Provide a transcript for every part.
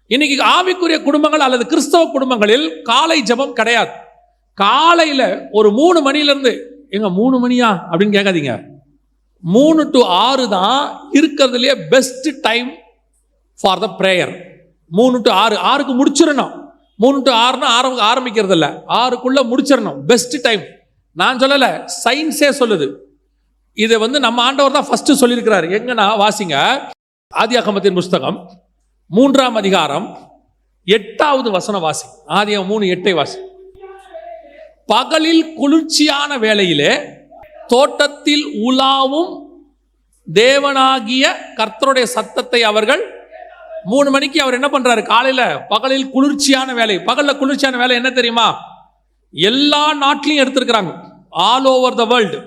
இன்னைக்கு ஆவிக்குரிய குடும்பங்கள் அல்லது கிறிஸ்தவ குடும்பங்களில் காலை ஜெபம் கிடையாது. காலையில ஒரு 3 மணிலிருந்து, எங்க 3 மணியா அப்படின்னு கேட்காதீங்க, 3 to 6 தான் இருக்கிறதுலே best time for the prayer. 3 to 6, 6க்கு முடிச்சிடணும். 3 to 6னா ஆரம்பிக்கிறது இல்லை, 6க்குள்ள முடிச்சிடணும், பெஸ்ட் டைம். நான் சொல்லலை, சயின்ஸே சொல்லுது. இதை நம்ம ஆண்டவர் தான் ஃபர்ஸ்ட் சொல்லியிருக்கிறார். எங்கன்னா வாசிங்க, ஆதியாகமத்தின் புஸ்தகம் 3ஆம் அதிகாரம் 8வது வசனம் வாசி. ஆதியாகமம் 3:8 வாசி. பகலில் குளிர்ச்சியான வேளையிலே தோட்டத்தில் உலாவும் தேவனாகிய கர்த்தருடைய சத்தத்தை அவர்கள் 3 மணிக்கு அவர் என்ன பண்றாரு? காலையில பகலில் குளிர்ச்சியான வேலை. பகல்ல குளிர்ச்சியான வேலை என்ன தெரியுமா? எல்லா நாட்டிலையும் எடுத்திருக்கிறாங்க, ஆல் ஓவர் த வேர்ல்டு.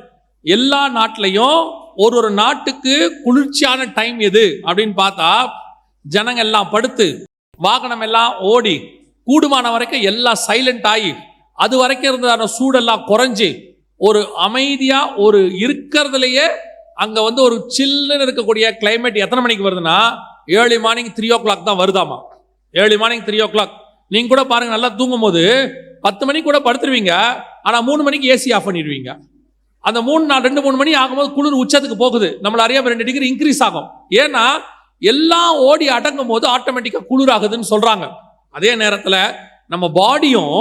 எல்லா நாட்டிலையும் ஒரு நாட்டுக்கு குளிர்ச்சியான டைம் எது அப்படின்னு பார்த்தா, ஜனங்க எல்லாம் படுத்து, வாகனம் எல்லாம் ஓடி, கூடுமான வரைக்கும் எல்லாம் சைலண்ட் ஆகி, அது வரைக்கும் இருந்ததான சூடெல்லாம் குறைஞ்சி, ஒரு அமைதியா ஒரு இருக்கிறதுலையே அங்க ஒரு சில்லுன்னு இருக்கக்கூடிய கிளைமேட் எத்தனை மணிக்கு வருதுன்னா, ஏர்லி மார்னிங் 3 o'clock தான் வருதாமா. Early morning 3 o'clock. நீங்க கூட பாருங்க, நல்லா தூங்கும் போது 10 மணிக்கு கூட படுத்துருவீங்க, ஆனா 3 மணிக்கு ஏசி ஆஃப் பண்ணிடுவீங்க. அந்த 2-3 மணி ஆகும்போது குளிர் உச்சத்துக்கு போகுது, நம்மள அறியாம 2 டிகிரி இன்க்ரீஸ் ஆகும். ஏன்னா எல்லாம் ஓடி அடங்கும் போது ஆட்டோமேட்டிக்கா குளிர் ஆகுதுன்னு சொல்றாங்க. அதே நேரத்தில் நம்ம பாடியும்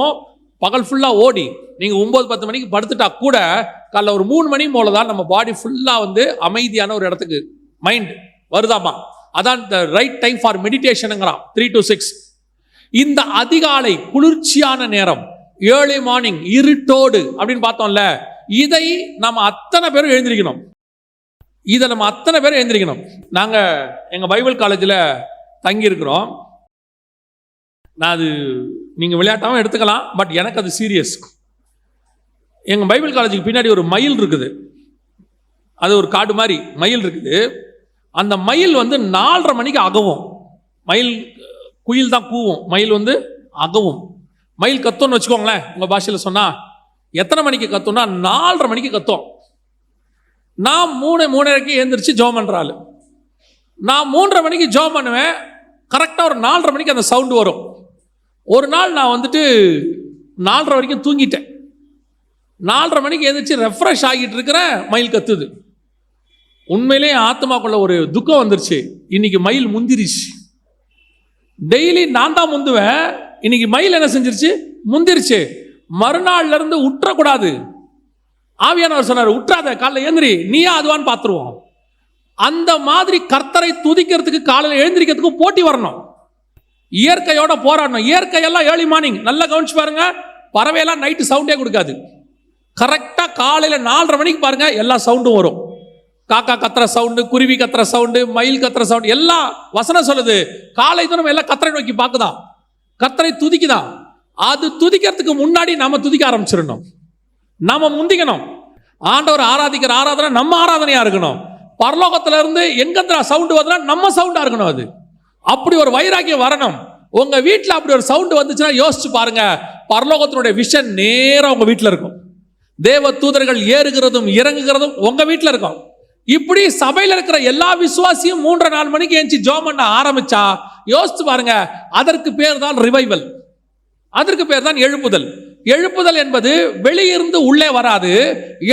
பகல் ஃபுல்லா ஓடி, நீங்க 9-10 மணிக்கு படுத்துட்டா கூட காலைல ஒரு 3 மணி போல தான் நம்ம பாடி ஃபுல்லா அமைதியான ஒரு இடத்துக்கு மைண்ட் வருதாமா. அதான் ரைட் டைம் ஃபார் மெடிடேஷனுங்கிறான், 3 to 6. இந்த அதிகாலை குளிர்ச்சியான நேரம், ஏர்லி மார்னிங் இருட்டோடு அப்படின்னு பார்த்தோம்ல, இதை நம்ம அத்தனை பேரும் எழுந்திருக்கணும். இதை நம்ம அத்தனை பேரும் எழுந்திருக்கணும். நாங்க எங்க பைபிள் காலேஜில் தங்கி இருக்கிறோம். நான் அது நீங்க விளையாட்டாவும் எடுத்துக்கலாம், பட் எனக்கு அது சீரியஸ். எங்க பைபிள் காலேஜுக்கு பின்னாடி ஒரு மயில் இருக்குது, அது ஒரு காடு மாதிரி மயில் இருக்குது. அந்த மயில் 4:30 மணிக்கு அகவும். மயில் குயில் தான் கூவும், மயில் அகவும். மயில் கத்தோன்னு வச்சுக்கோங்களேன், உங்க பாஷையில் சொன்னா எத்தனை மணிக்கு கத்தோம்னா 4:30 மணிக்கு கத்தோம். நான் 3:30க்கு எழுந்திரிச்சு ஜோம் பண்றாள். நான் 3:30 மணிக்கு ஜோம் பண்ணுவேன், கரெக்டாக ஒரு 4:30 மணிக்கு அந்த சவுண்டு வரும். ஒரு நாள் நான் 4:30 வரைக்கும் தூங்கிட்டேன். 4:30 மணிக்கு எழுந்திரிச்சு ரெஃப்ரெஷ் ஆகிட்டு இருக்கிறேன், மயில் கத்துது. உண்மையிலே ஆத்மாக்குள்ள ஒரு துக்கம் வந்துருச்சு. இன்னைக்கு மயில் முந்திரிச்சு. டெய்லி நான் தான் முந்துவேன், இன்னைக்கு மயில் என்ன செஞ்சிருச்சு? முந்திருச்சு. மறுநாள்ல இருந்து உற்றக்கூடாது. ஆவியானவர் சொன்னார், உற்றாத, காலைல எழுந்திரி, நீயா அதுவான்னு பார்த்துருவோம். அந்த மாதிரி கர்த்தரை துதிக்கிறதுக்கு காலையில் எழுந்திரிக்கிறதுக்கு போட்டி வரணும், இயற்கையோட போராடணும். இயற்கையெல்லாம் ஏர்லி மார்னிங் நல்லா கவனிச்சு பாருங்க, பறவையெல்லாம் நைட்டு சவுண்டே கொடுக்காது. கரெக்டா காலையில 4:30 மணிக்கு பாருங்க, எல்லா சவுண்டும் வரும். காக்கா கத்துற சவுண்டு, குருவி கத்துற சவுண்டு, மயில் கத்துற சவுண்டு, எல்லாம் வசனம் சொல்லுது. காலை தூரம் எல்லாம் கர்த்தரை நோக்கி பார்க்குதான், கர்த்தரை துதிக்குதான். அது துதிக்கிறதுக்கு முன்னாடி நாம துதிக்க ஆரம்பிச்சிடணும், நாம முந்திக்கணும். ஆண்டவர் ஆராதிக்கிற ஆராதனை நம்ம ஆராதனையா இருக்கணும். பரலோகத்துல இருந்து எங்க சவுண்டு வருதுன்னா நம்ம சவுண்டா இருக்கணும். அது அப்படி ஒரு வைராக்கியம் வரணும். உங்க வீட்டில் அப்படி ஒரு சவுண்டு வந்துச்சுன்னா யோசிச்சு பாருங்க, பரலோகத்தினுடைய விஷன் நேரம் உங்க வீட்டில் இருக்கும். தேவ தூதர்கள் ஏறுகிறதும் இறங்குகிறதும் உங்க வீட்டில் இருக்கும். இப்படி சபையில் இருக்கிற எல்லா விசுவாசியும் 3-4 மணிக்கு ஏஞ்சி ஜோம் பண்ண ஆரம்பிச்சா யோசிச்சு பாருங்க, அதற்கு பேர் தான் ரிவைவல், அதற்கு பேர் தான் எழுப்புதல். எழுப்புதல் என்பது வெளியிருந்து உள்ளே வராது,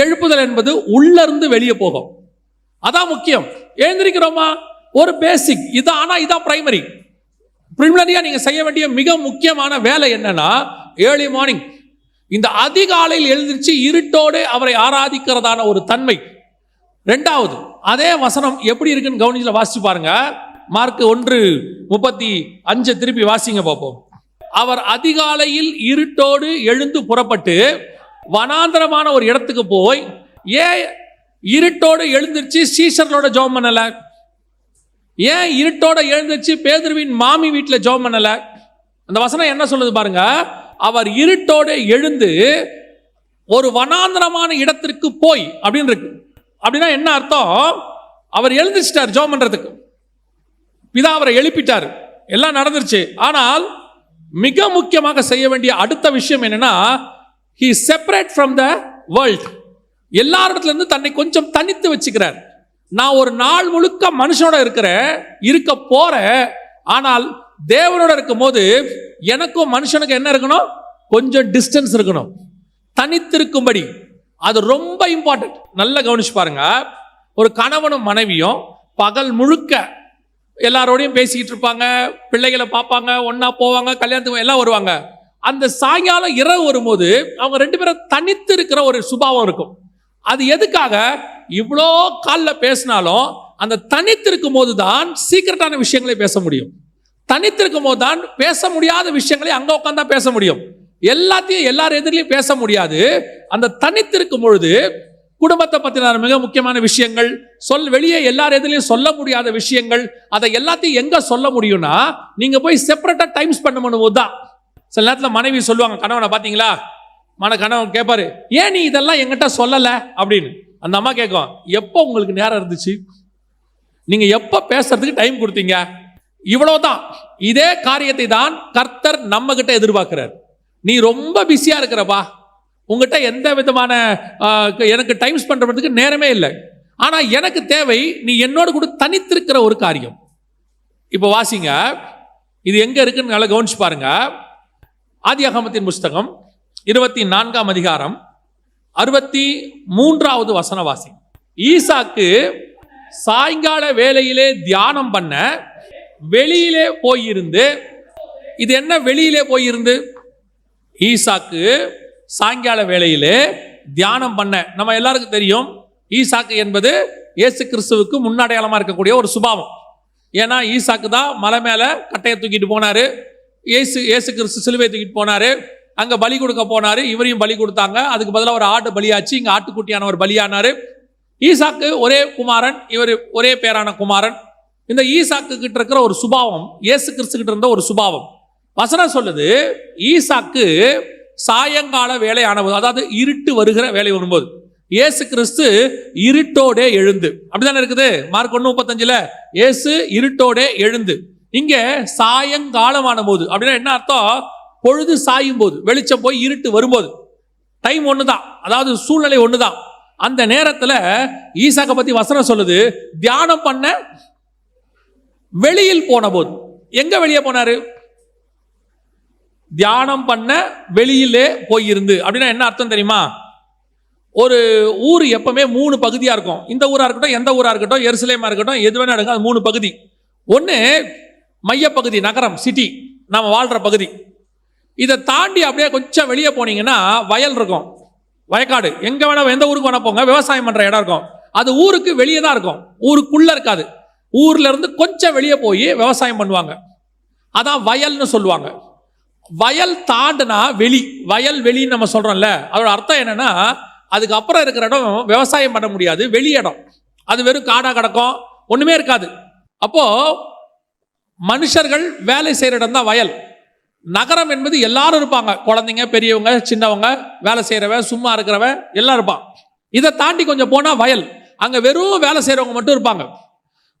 எழுப்புதல் என்பது உள்ள இருந்து வெளியே போகும். அதான் முக்கியம். எழுந்திருக்கிறோமா, ஒரு பேசிக் இது. ஆனா இதான் பிரைமரி. பிரிமினரியா நீங்க செய்ய வேண்டிய மிக முக்கியமான வேலை என்னன்னா, ஏர்லி மார்னிங் இந்த அதிகாலையில் எழுந்திருச்சு இருட்டோடு அவரை ஆராதிக்கிறதான ஒரு தன்மை. 2வது, அதே வசனம் எப்படி இருக்குன்னு கவனிச்சு வாசிச்சு பாருங்க. மார்க் 1:35 திருப்பி வாசிங்க பார்ப்போம். அவர் அதிகாலையில் இருட்டோடு எழுந்து புறப்பட்டு வனாந்தரமான ஒரு இடத்துக்கு போய், ஏன் இருட்டோடு எழுந்திருச்சு சீஷர்களோட ஜெபம் பண்ணல? ஏன் இருட்டோட எழுந்திருச்சு பேதுருவின் மாமி வீட்டில் ஜெபம் பண்ணல? அந்த வசனம் என்ன சொல்லுது பாருங்க. அவர் இருட்டோடு எழுந்து ஒரு வனாந்தரமான இடத்திற்கு போய் அப்படின்னு இருக்கு. அப்படின்னா என்ன அர்த்தம்? அவர் எழுந்திருச்சிட்டார் ஜெபம் பண்றதுக்கு, பிதா அவரை எழுப்பிட்டார், எல்லாம் நடந்துருச்சு. ஆனால் மிக முக்கியமாக செய்ய வேண்டிய அடுத்த விஷயம் என்னன்னா, he separate from the world. எல்லாரிடத்துல இருந்து தன்னை கொஞ்சம் தனித்து வச்சுக்கிறார். நான் ஒரு நாள் முழுக்க மனுஷனோட இருக்க போறேன், ஆனால் தேவனோட இருக்கும் போது எனக்கும் மனுஷனுக்கு என்ன இருக்கணும்? கொஞ்சம் டிஸ்டன்ஸ் இருக்கணும், தனித்திருக்கும்படி. அது ரொம்ப இம்பார்ட்டன்ட். நல்லா கவனிச்சு பாருங்க. ஒரு கணவனும் மனைவியும் பகல் முழுக்க எல்லாரோடையும் பேசிக்கிட்டு இருப்பாங்க, பிள்ளைகளை பார்ப்பாங்க, ஒன்னா போவாங்க, கல்யாணத்துக்கு எல்லாம் வருவாங்க. அந்த சாயங்காலம் இரவு வரும்போது அவங்க 2 பேரும் தனித்து இருக்கிற ஒரு சுபாவம் இருக்கும். அது எதுக்காக? இவ்வளோ காலில் பேசினாலும் அந்த தனித்திருக்கும் போது தான் சீக்கிரட்டான விஷயங்களை பேச முடியும். தனித்திருக்கும் போது தான் பேச முடியாத விஷயங்களை அங்கே உட்காந்து தான் பேச முடியும். எல்லாத்தையும் எல்லார் எதிரிலையும் பேச முடியாது. அந்த தனித்திருக்கும் பொழுது குடும்பத்தை பற்றின மிக முக்கியமான விஷயங்கள், வெளியே எல்லார் எதிலையும் சொல்ல முடியாத விஷயங்கள், அதை எல்லாத்தையும் எங்க சொல்ல முடியும்னா நீங்க போய் செப்பரேட்டா டைம் ஸ்பெண்ட் பண்ணும்போது தான். சில நேரத்தில் மனைவி சொல்லுவாங்க கணவனை, பார்த்தீங்களா, கணவன் கேட்பாரு, ஏன் நீ இதெல்லாம் எங்கிட்ட சொல்லலை அப்படின்னு. அந்த அம்மா கேட்கும், எப்போ உங்களுக்கு நேரம் இருந்துச்சு? நீங்க எப்போ பேசுறதுக்கு டைம் கொடுத்தீங்க? இவ்வளவுதான். இதே காரியத்தை தான் கர்த்தர் நம்ம கிட்ட எதிர்பார்க்கிறார். நீ ரொம்ப பிஸியா இருக்கிறப்பா, உங்ககிட்ட எந்த விதமான எனக்கு டைம் ஸ்பெண்ட் பண்றதுக்கு நேரமே இல்லை. ஆனா எனக்கு தேவை நீ என்னோட கூட தனித்திருக்கிற ஒரு காரியம். இப்போ வாசிங்க, இது எங்க இருக்குன்னு நல்லா கவனிச்சு பாருங்க. ஆதியாகமத்தின் புஸ்தகம் 24ஆம் அதிகாரம் 63வது வசன வாசி. ஈசாக்கு சாயங்கால வேளையிலே தியானம் பண்ண வெளியிலே போயிருந்து. இது என்ன வெளியிலே போயிருந்து? ஈசாக்கு சாயங்கால வேளையிலே தியானம் பண்ண. நம்ம எல்லாருக்கும் தெரியும், ஈசாக்கு என்பது இயேசு கிறிஸ்துவுக்கு முன்னடையாளமா இருக்கக்கூடிய ஒரு சுபாவம். ஏன்னா ஈசாக்கு தான் மலை மேல கட்டையை தூக்கிட்டு போனாரு, இயேசு கிறிஸ்து சிலுவை தூக்கிட்டு போனாரு, அங்க பலி கொடுக்க போனாரு, இவரையும் பலி கொடுத்தாங்க. அதுக்கு பதிலாக ஒரு ஆட்டு பலியாச்சு, இங்க ஆட்டுக்குட்டியான ஒரு பலியானாரு. ஈசாக்கு ஒரே குமாரன், இவர் ஒரே பேரான குமாரன். இந்த ஈசாக்கு கிட்ட இருக்கிற ஒரு சுபாவம் இயேசு கிறிஸ்து கிட்ட இருந்த ஒரு சுபாவம். வசனம் சொல்லுது, ஈசாக்கு சாயங்கால வேலை ஆனபோது, அதாவது இருட்டு வருகிற வேலை வரும்போது, இயேசு கிறிஸ்து இருட்டோடே எழுந்து. அப்படித்தானே இருக்குது மார்க் 1:35. இயேசு இருட்டோடே எழுந்து. இங்க சாயங்காலமான போது அப்படின்னா என்ன அர்த்தம்? பொழுது சாயும் போது, வெளிச்சம் போய் இருட்டு வரும்போது. டைம் ஒண்ணுதான், அதாவது சூழ்நிலை ஒண்ணுதான். அந்த நேரத்துல ஈசாக்க பத்தி வசனம் சொல்லுது, தியானம் பண்ண வெளியில் போன போது. எங்க வெளியே போனாரு? தியானம் பண்ண வெளியிலே போயிருந்து. அப்படின்னா என்ன அர்த்தம் தெரியுமா? ஒரு ஊர் எப்பவுமே 3 பகுதியா இருக்கும். இந்த ஊரா இருக்கட்டும், எந்த ஊரா இருக்கட்டும், எருசலேமா இருக்கட்டும், எது வேணா இருக்கும், 3 பகுதி. ஒன்று மையப்பகுதி, நகரம், சிட்டி, நாம வாழ்ற பகுதி. இதை தாண்டி அப்படியே கொஞ்சம் வெளியே போனீங்கன்னா வயல் இருக்கும், வயக்காடு. எங்க வேணா, எந்த ஊருக்கு வேணா போங்க, விவசாயம் பண்ற இடம் இருக்கும். அது ஊருக்கு வெளியே தான் இருக்கும், ஊருக்குள்ள இருக்காது. ஊர்ல இருந்து கொஞ்சம் வெளியே போய் விவசாயம் பண்ணுவாங்க, அதான் வயல்னு சொல்லுவாங்க. வயல் தாண்டுனா வெளி, வயல் வெளின்னு நம்ம சொல்றோம்ல, அதோட அர்த்தம் என்னன்னா அதுக்கு அப்புறம் இருக்கிற இடம் விவசாயம் பண்ண முடியாது, வெளி இடம். அது வெறும் காடா கிடக்கும், ஒண்ணுமே இருக்காது. அப்போ மனுஷர்கள் வேலை செய்யற இடம் தான் வயல். நகரம் என்பது எல்லாரும் இருப்பாங்க, குழந்தைங்க, பெரியவங்க, சின்னவங்க, வேலை செய்யறவன், சும்மா இருக்கிறவன் எல்லாம் இருப்பான். இதை தாண்டி கொஞ்சம் போனா வயல், அங்க வெறும் வேலை செய்யறவங்க மட்டும் இருப்பாங்க.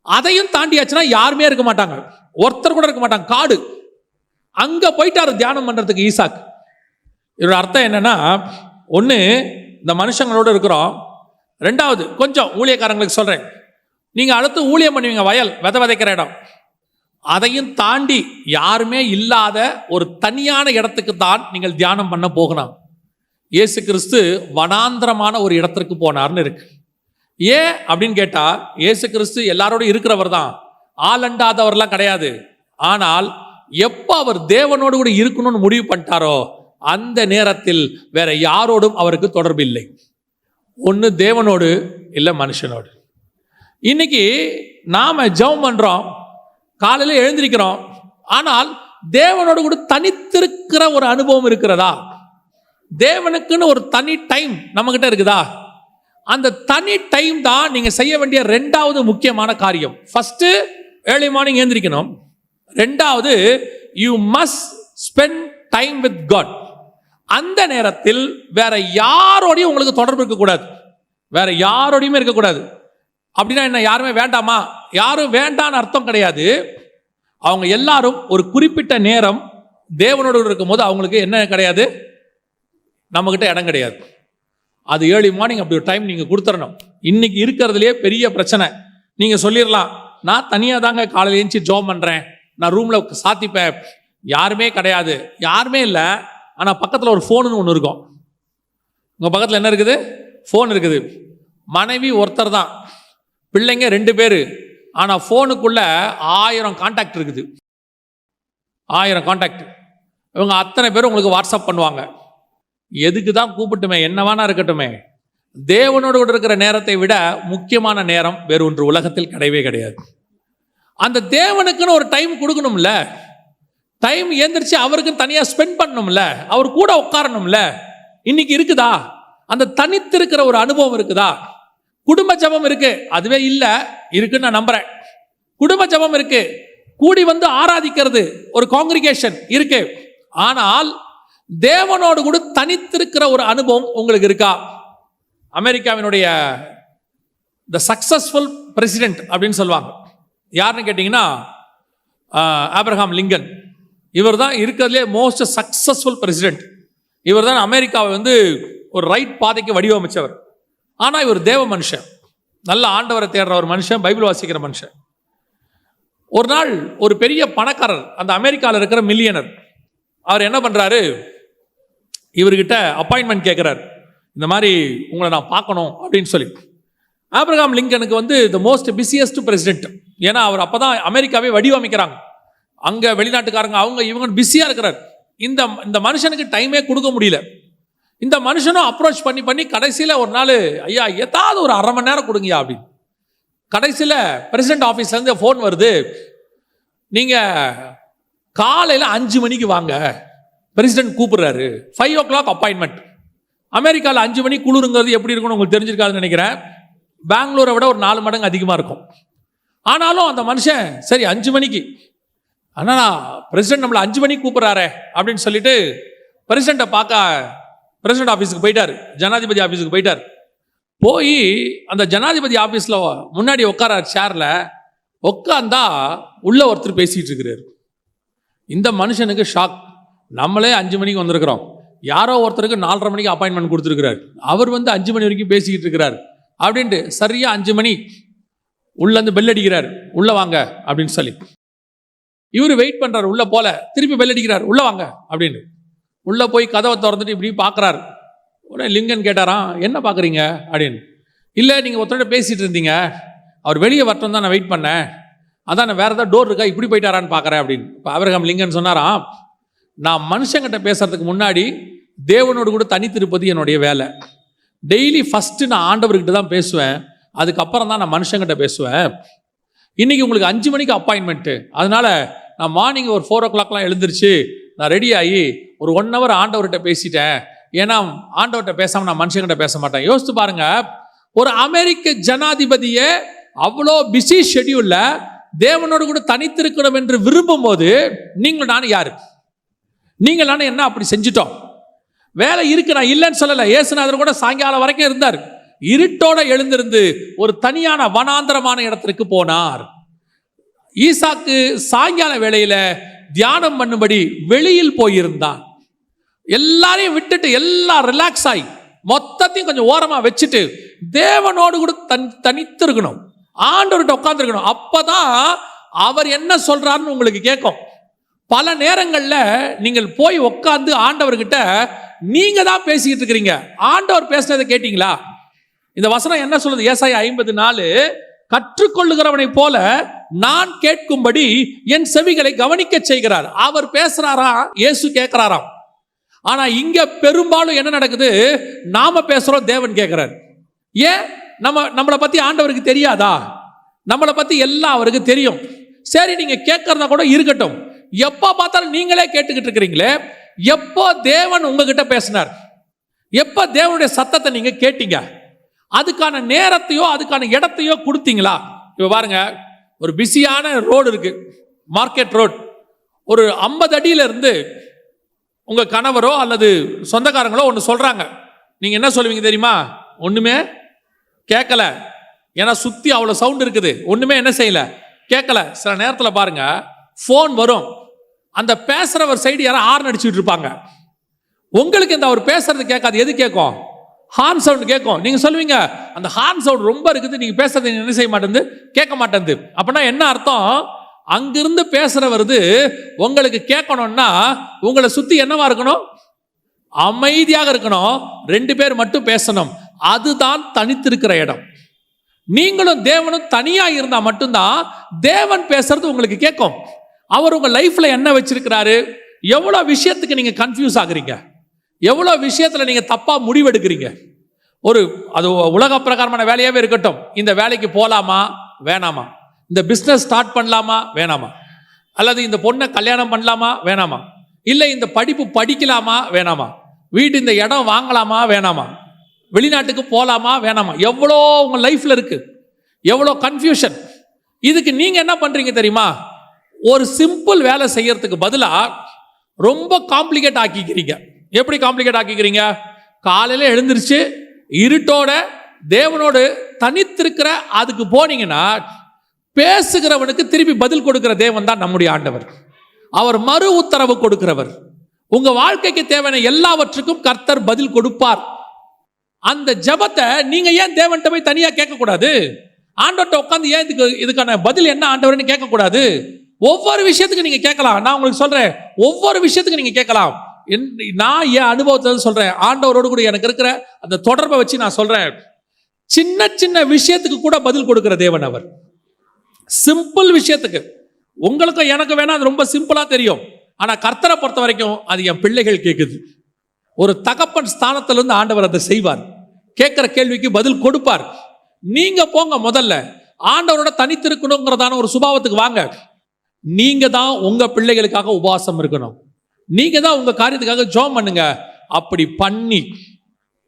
அதையும் தாண்டியாச்சுன்னா யாருமே இருக்க மாட்டாங்க, ஒருத்தர் கூட இருக்க மாட்டாங்க, காடு. அங்க போயிட்டாரு தியானம் பண்றதுக்கு ஈசாக்கு. இதோட அர்த்தம் என்னன்னா, ஒண்ணு இந்த மனுஷங்களோட இருக்கிறோம், ரெண்டாவது கொஞ்சம் ஊழியக்காரங்களுக்கு சொல்றேன், நீங்க அடுத்து ஊழியம் பண்ணுவீங்க, வயல் விதைக்கிற இடம். அதையும் தாண்டி யாருமே இல்லாத ஒரு தனியான இடத்துக்கு தான் நீங்கள் தியானம் பண்ண போகணும். இயேசு கிறிஸ்து வனாந்திரமான ஒரு இடத்திற்கு போனார்னு இருக்கு. ஏன் அப்படின்னு கேட்டா, இயேசு கிறிஸ்து எல்லாரோடும் இருக்கிறவர் தான், ஆளண்டாதவர்லாம் கிடையாது. ஆனால் எப்போ அவர் தேவனோடு கூட இருக்கணும்னு முடிவு பண்ணிட்டாரோ அந்த நேரத்தில் வேற யாரோடும் அவருக்கு தொடர்பு இல்லை. ஒன்று தேவனோடு, இல்லை மனுஷனோடு. இன்னைக்கு நாம ஜெபம் பண்றோம், காலையில் எழுந்திருக்கிறோம், ஆனால் தேவனோடு கூட தனித்திருக்கிற ஒரு அனுபவம் இருக்கிறதா? தேவனுக்குன்னு ஒரு தனி டைம் நம்ம கிட்ட இருக்குதா? அந்த தனி டைம் தான் நீங்க செய்ய வேண்டிய 2வது முக்கியமான காரியம். ஃபர்ஸ்ட், ஏர்லி மார்னிங் எழுந்திரிக்கணும். 2வது, you must spend time with God. அந்த நேரத்தில் வேற யாரோடையும் உங்களுக்கு தொடர்பு இருக்கக்கூடாது, வேற யாரோடையுமே இருக்கக்கூடாது. அப்படின்னா என்ன? யாருமே வேண்டாமா? யாரும் வேண்டான்னு அர்த்தம் கிடையாது. அவங்க எல்லாரும் ஒரு குறிப்பிட்ட நேரம் தேவனோடு இருக்கும்போது அவங்களுக்கு என்ன கிடையாது, நம்ம கிட்ட இடம் கிடையாது. அது ஏர்லி மார்னிங் அப்படி ஒரு டைம் நீங்க கொடுத்துடணும். இன்னைக்கு இருக்கிறதுலே பெரிய பிரச்சனை, நீங்க சொல்லிடலாம், நான் தனியாக தாங்க காலையில் எழுந்துச்சு ஜெபம் பண்றேன், நான் ரூமில் சாத்திப்பேன், யாருமே கிடையாது, யாருமே இல்லை, ஆனால் பக்கத்தில் ஒரு ஃபோனுன்னு ஒன்று இருக்கும். உங்கள் பக்கத்தில் என்ன இருக்குது? ஃபோன் இருக்குது. மனைவி ஒருத்தர் தான், பிள்ளைங்க 2 பேர், ஆனால் ஃபோனுக்குள்ள 1000 கான்டாக்ட் இருக்குது. 1000 கான்டாக்ட். இவங்க அத்தனை பேரும் உங்களுக்கு வாட்ஸ்அப் பண்ணுவாங்க. எதுக்கு தான் கூப்பிட்டுமே, என்னவானா இருக்கட்டுமே, தேவனோடு கூட இருக்கிற நேரத்தை விட முக்கியமான நேரம் வேறு ஒன்று உலகத்தில் கிடையவே கிடையாது. அந்த தேவனுக்குன்னு ஒரு டைம் கொடுக்கணும்ல, டைம் ஏந்திரிச்சு அவருக்குன்னு தனியாக ஸ்பெண்ட் பண்ணணும்ல, அவர் கூட உட்காரணும்ல. இன்னைக்கு இருக்குதா? அந்த தனித்திருக்கிற ஒரு அனுபவம் இருக்குதா? குடும்ப ஜபம் இருக்கு, அதுவே இல்லை, இருக்குன்னு நான் நம்புறேன். குடும்ப ஜபம் இருக்கு, கூடி வந்து ஆராதிக்கிறது ஒரு காங்கிரிகேஷன் இருக்கு. ஆனால் தேவனோடு கூட தனித்திருக்கிற ஒரு அனுபவம் உங்களுக்கு இருக்கா? அமெரிக்காவினுடைய த சக்சஸ்ஃபுல் பிரசிடென்ட் அப்படின்னு சொல்லுவாங்க. யாருன்னு கேட்டிங்கன்னா ஆப்ரஹாம் லிங்கன். இவர் தான் இருக்கிறதுலே மோஸ்ட் சக்சஸ்ஃபுல் பிரசிடென்ட். இவர் தான் அமெரிக்காவை வந்து ஒரு ரைட் பாதைக்கு வடிவமைச்சவர். ஆனால் இவர் தேவ மனுஷன், நல்ல ஆண்டவரை தேடுற ஒரு மனுஷன், பைபிள் வாசிக்கிற மனுஷன். ஒரு நாள் ஒரு பெரிய பணக்காரர், அந்த அமெரிக்காவில் இருக்கிற மில்லியனர், அவர் என்ன பண்ணுறாரு, இவர்கிட்ட அப்பாயின்மெண்ட் கேட்குறாரு, இந்த மாதிரி உங்களை நான் பார்க்கணும் அப்படின்னு சொல்லி. ஆப்ரஹாம் லிங்கனுக்கு வந்து த மோஸ்ட் பிஸியஸ்ட் பிரசிடென்ட். ஏன்னா அவர் அப்போ தான் அமெரிக்காவே வடிவமைக்கிறாங்க. அங்கே வெளிநாட்டுக்காரங்க அவங்க இவங்க பிஸியாக இருக்கிறார். இந்த மனுஷனுக்கு டைமே கொடுக்க முடியல. இந்த மனுஷனும் அப்ரோச் பண்ணி கடைசியில் ஒரு நாள், ஐயா ஏதாவது ஒரு 1/2 மணி நேரம் கொடுங்கயா அப்படின்னு. கடைசியில் பிரசிடென்ட் ஆஃபீஸ்லேருந்து ஃபோன் வருது, நீங்கள் காலையில் 5 மணிக்கு வாங்க, பிரசிடென்ட் கூப்பிடுறாரு, 5 o'clock அப்பாயின்மெண்ட். அமெரிக்காவில் 5 மணி குளிருங்கிறது எப்படி இருக்குன்னு உங்களுக்கு தெரிஞ்சிருக்காதுன்னு நினைக்கிறேன். பெங்களூரை விட ஒரு 4 மடங்கு அதிகமாக இருக்கும். ஆனாலும் அந்த மனுஷன் சரி 5 மணிக்கு, ஆனால் பிரசிடென்ட் நம்மளை 5 மணிக்கு கூப்பிட்றாரே அப்படின்னு சொல்லிட்டு பிரசிடென்ட்டை பார்க்க பிரசிடென்ட் ஆஃபீஸுக்கு போயிட்டார், ஜனாதிபதி ஆஃபீஸுக்கு போயிட்டார். போய் அந்த ஜனாதிபதி ஆஃபீஸில் முன்னாடி உட்காரார், சேரில் உட்காந்தா உள்ள ஒருத்தர் பேசிகிட்டு இருக்கிறார். இந்த மனுஷனுக்கு ஷாக். நம்மளே 5 மணிக்கு வந்திருக்கிறோம், யாரோ ஒருத்தருக்கு 4:30 மணிக்கு அப்பாயின்மெண்ட் கொடுத்துருக்கிறார், அவர் வந்து 5 மணி வரைக்கும் பேசிக்கிட்டு இருக்கிறார் அப்படின்ட்டு. சரியா 5 மணி உள்ளேருந்து பெல் அடிக்கிறார், உள்ள வாங்க அப்படின்னு சொல்லி. இவர் வெயிட் பண்ணுறாரு, உள்ள போல, திருப்பி பெல் அடிக்கிறார், உள்ள வாங்க அப்படின்னு. உள்ள போய் கதவை திறந்துட்டு இப்படி பார்க்குறாரு. உடனே லிங்கன் கேட்டாராம், என்ன பார்க்குறீங்க அப்படின்னு. இல்லை, நீங்கள் ஒருத்தரோட பேசிகிட்டு இருந்தீங்க, அவர் வெளியே வரட்டும் தான் நான் வெயிட் பண்ணேன், அதான் நான் வேறு ஏதாவது டோர் இருக்கா இப்படி போயிட்டாரான்னு பார்க்குறேன் அப்படின்னு. இப்போ ஆபிரகாம் லிங்கன் சொன்னாராம், நான் மனுஷங்கிட்ட பேசுறதுக்கு முன்னாடி தேவனோடு கூட தனித்திருப்பது என்னுடைய வேலை. டெய்லி ஃபஸ்ட்டு நான் ஆண்டவர்கிட்ட தான் பேசுவேன், அதுக்கப்புறம் தான் நான் மனுஷங்கிட்ட பேசுவேன். இன்றைக்கி உங்களுக்கு 5 மணிக்கு அப்பாயின்மெண்ட்டு, அதனால் நான் மார்னிங் ஒரு 4 o'clockலாம் எழுந்திரிச்சு நான் ரெடி ஆகி ஒரு 1 hour ஆண்டவர்கிட்ட பேசிட்டேன். ஏன்னா ஆண்டவர்கிட்ட பேசாமல் நான் மனுஷங்கிட்ட பேச மாட்டேன். யோசித்து பாருங்க, ஒரு அமெரிக்க ஜனாதிபதியே அவ்வளோ பிஸி ஷெட்யூல்ல தேவனோடு கூட தனித்திருக்கணும் என்று விரும்பும் போது நீங்கள் நானும் யாரு? நீங்கள் நானும் என்ன அப்படி செஞ்சிட்டோம்? வேலை இருக்கு, நான் இல்லைன்னு சொல்லலை. இயேசுநாதர் கூட சாயங்காலம் வரைக்கும் இருந்தார். இருட்டோட எழுந்திருந்து ஒரு தனியான வனாந்தரமான இடத்திற்கு போனார். ஈசாக்கு சாயங்கால வேளையில தியானம் பண்ணும்படி வெளியில் போயிருந்தான். எல்லாரையும் விட்டுட்டு எல்லாம் ரிலாக்ஸ் ஆகி மொத்தத்தையும் கொஞ்சம் ஓரமா வச்சுட்டு தேவனோடு கூட தனித்திருக்கணும், ஆண்டவர்கிட்ட உட்கார்ந்துருக்கணும். அப்பதான் அவர் என்ன சொல்றாருன்னு உங்களுக்கு கேட்கும். பல நேரங்களில் நீங்கள் போய் உட்கார்ந்து ஆண்டவர்கிட்ட நீங்க தான் பேசிக்கிட்டு இருக்கிறீங்க, ஆண்டவர் பேசுனதை கேட்டீங்களா? இந்த வசனம் என்ன சொல்லுது? ஏசாயா 50:4, கற்றுக்கொள்ளுகிறவனை போல நான் கேட்கும்படி என் செவிகளை கவனிக்க செய்கிறார். அவர் பேசுறாரா, இயேசு கேட்கிறாராம். ஆனா இங்க பெரும்பாலும் என்ன நடக்குது? நாம பேசுறோம், தேவன் கேட்கிறார். ஏன்? நம்மளை பத்தி ஆண்டவருக்கு தெரியாதா? நம்மளை பத்தி எல்லாம் அவருக்கு தெரியும். சரி, நீங்க கேட்கறதா கூட இருக்கட்டும், எப்போ பார்த்தாலும் நீங்களே கேட்டுக்கிட்டு இருக்கிறீங்களே, எப்போ தேவன் உங்ககிட்ட பேசினார்? எப்போ தேவனுடைய சத்தத்தை நீங்க கேட்டீங்க? அதுக்கான நேரத்தையோ அதுக்கான இடத்தையோ கொடுத்தீங்களா? இப்போ பாருங்க, ஒரு பிஸியான ரோடு இருக்கு, மார்க்கெட் ரோடு. ஒரு 50 அடியில இருந்து உங்க கணவரோ அல்லது சொந்தக்காரங்களோ ஒன்று சொல்றாங்க, நீங்க என்ன சொல்லுவீங்க தெரியுமா? ஒண்ணுமே கேட்கல. ஏன்னா சுத்தி அவ்வளவு சவுண்ட் இருக்குது, ஒண்ணுமே என்ன செய்யல, கேட்கல. சில நேரத்தில் பாருங்க, ஃபோன் வரும், அந்த பேசுறவர் சைடு யாரும் ஹார்ன் அடிச்சுட்டு இருப்பாங்க. உங்களுக்கு இந்த அவர் பேசுறது கேட்காது, எது கேட்கும்? ஹார்ன் சவுண்ட் கேட்கும். நீங்க சொல்லுவீங்க, அந்த ஹார்ன் சவுண்ட் ரொம்ப இருக்குது, நீங்க பேசுறது என்ன செய்ய மாட்டேங்குது, கேட்க மாட்டேங்குது. அப்படின்னா என்ன அர்த்தம்? அங்கிருந்து பேசுறவருது உங்களுக்கு கேட்கணும்னா உங்களை சுத்தி என்னவா இருக்கணும்? அமைதியாக இருக்கணும். 2 பேர் மட்டும் பேசணும். அதுதான் தனித்திருக்கிற இடம். நீங்களும் தேவனும் தனியா இருந்தா மட்டும்தான் தேவன் பேசுறது உங்களுக்கு கேட்கும். அவர் உங்க லைஃப்ல என்ன வச்சிருக்கிறாரு, எவ்வளவு விஷயத்துக்கு நீங்க கன்ஃபியூஸ் ஆகுறீங்க, எவ்வளவு விஷயத்துல நீங்க தப்பா முடிவெடுக்கிறீங்க. அது உலக பிரகாரமான வேலையாவே இருக்கட்டும், இந்த வேலைக்கு போலாமா வேணாமா, இந்த பிசினஸ் ஸ்டார்ட் பண்ணலாமா வேணாமா, அல்லது இந்த பொண்ணை கல்யாணம் பண்ணலாமா வேணாமா, இல்லை இந்த படிப்பு படிக்கலாமா வேணாமா, வீட்டு இந்த இடம் வாங்கலாமா வேணாமா, வெளிநாட்டுக்கு போலாமா வேணாமா, எவ்வளோ உங்க லைஃப்ல இருக்கு, எவ்வளோ கன்ஃபியூஷன். இதுக்கு நீங்க என்ன பண்றீங்க தெரியுமா? ஒரு சிம்பிள் வேலை செய்யறதுக்கு பதிலா ரொம்ப காம்ப்ளிகேட் ஆக்கிக்கிறீங்க. எப்படி காம்ப்ளிகேட் ஆக்கிக்கிறீங்க? காலையில எழுந்திருச்சு இருட்டோட தேவனோடு தனித்திருக்கிற அதுக்கு போனீங்கன்னா பேசுகிறவனுக்கு திருப்பி பதில் கொடுக்கிற தேவன் தான் நம்முடைய ஆண்டவர். அவர் மறு உத்தரவு கொடுக்கிறவர். உங்க வாழ்க்கைக்கு தேவையான எல்லாவற்றுக்கும் கர்த்தர் பதில் கொடுப்பார். அந்த ஜெபத்தை நீங்க ஏன் தேவன்கிட்ட போய் தனியா கேட்க கூடாது? ஆண்டவர்கிட்ட உட்காந்து ஏன் இதுக்கான பதில் என்ன ஆண்டவர்னு கேட்க கூடாது? ஒவ்வொரு விஷயத்துக்கு நீங்க கேட்கலாம். நான் உங்களுக்கு சொல்றேன், ஒவ்வொரு விஷயத்துக்கு நீங்க கேட்கலாம். நான் என் அனுபவத்தை சொல்றேன், ஆண்டவரோடு கூட எனக்கு இருக்கிற அந்த தொடர்பை வச்சு நான் சொல்றேன். சின்ன சின்ன விஷயத்துக்கு கூட பதில் கொடுக்கிற தேவன் அவர். சிம்பிள் விஷயத்துக்கு உங்களுக்கும் எனக்கு வேணா அது ரொம்ப சிம்பிளா தெரியும். ஆனா கர்த்தரை பொறுத்த வரைக்கும் அது என் பிள்ளைகள் கேட்குது. ஒரு தகப்பன் ஸ்தானத்திலிருந்து ஆண்டவர் அதை செய்வார். கேட்கிற கேள்விக்கு பதில் கொடுப்பார். நீங்க போங்க, முதல்ல ஆண்டவரோட தனித்திருக்கணுங்கிறதான ஒரு சுபாவத்துக்கு வாங்க. நீங்க தான் உங்க பிள்ளைகளுக்காக உபவாசம் இருக்கணும். நீங்க தான் உங்க காரியத்துக்காக ஜெபம் பண்ணுங்க. அப்படி பண்ணி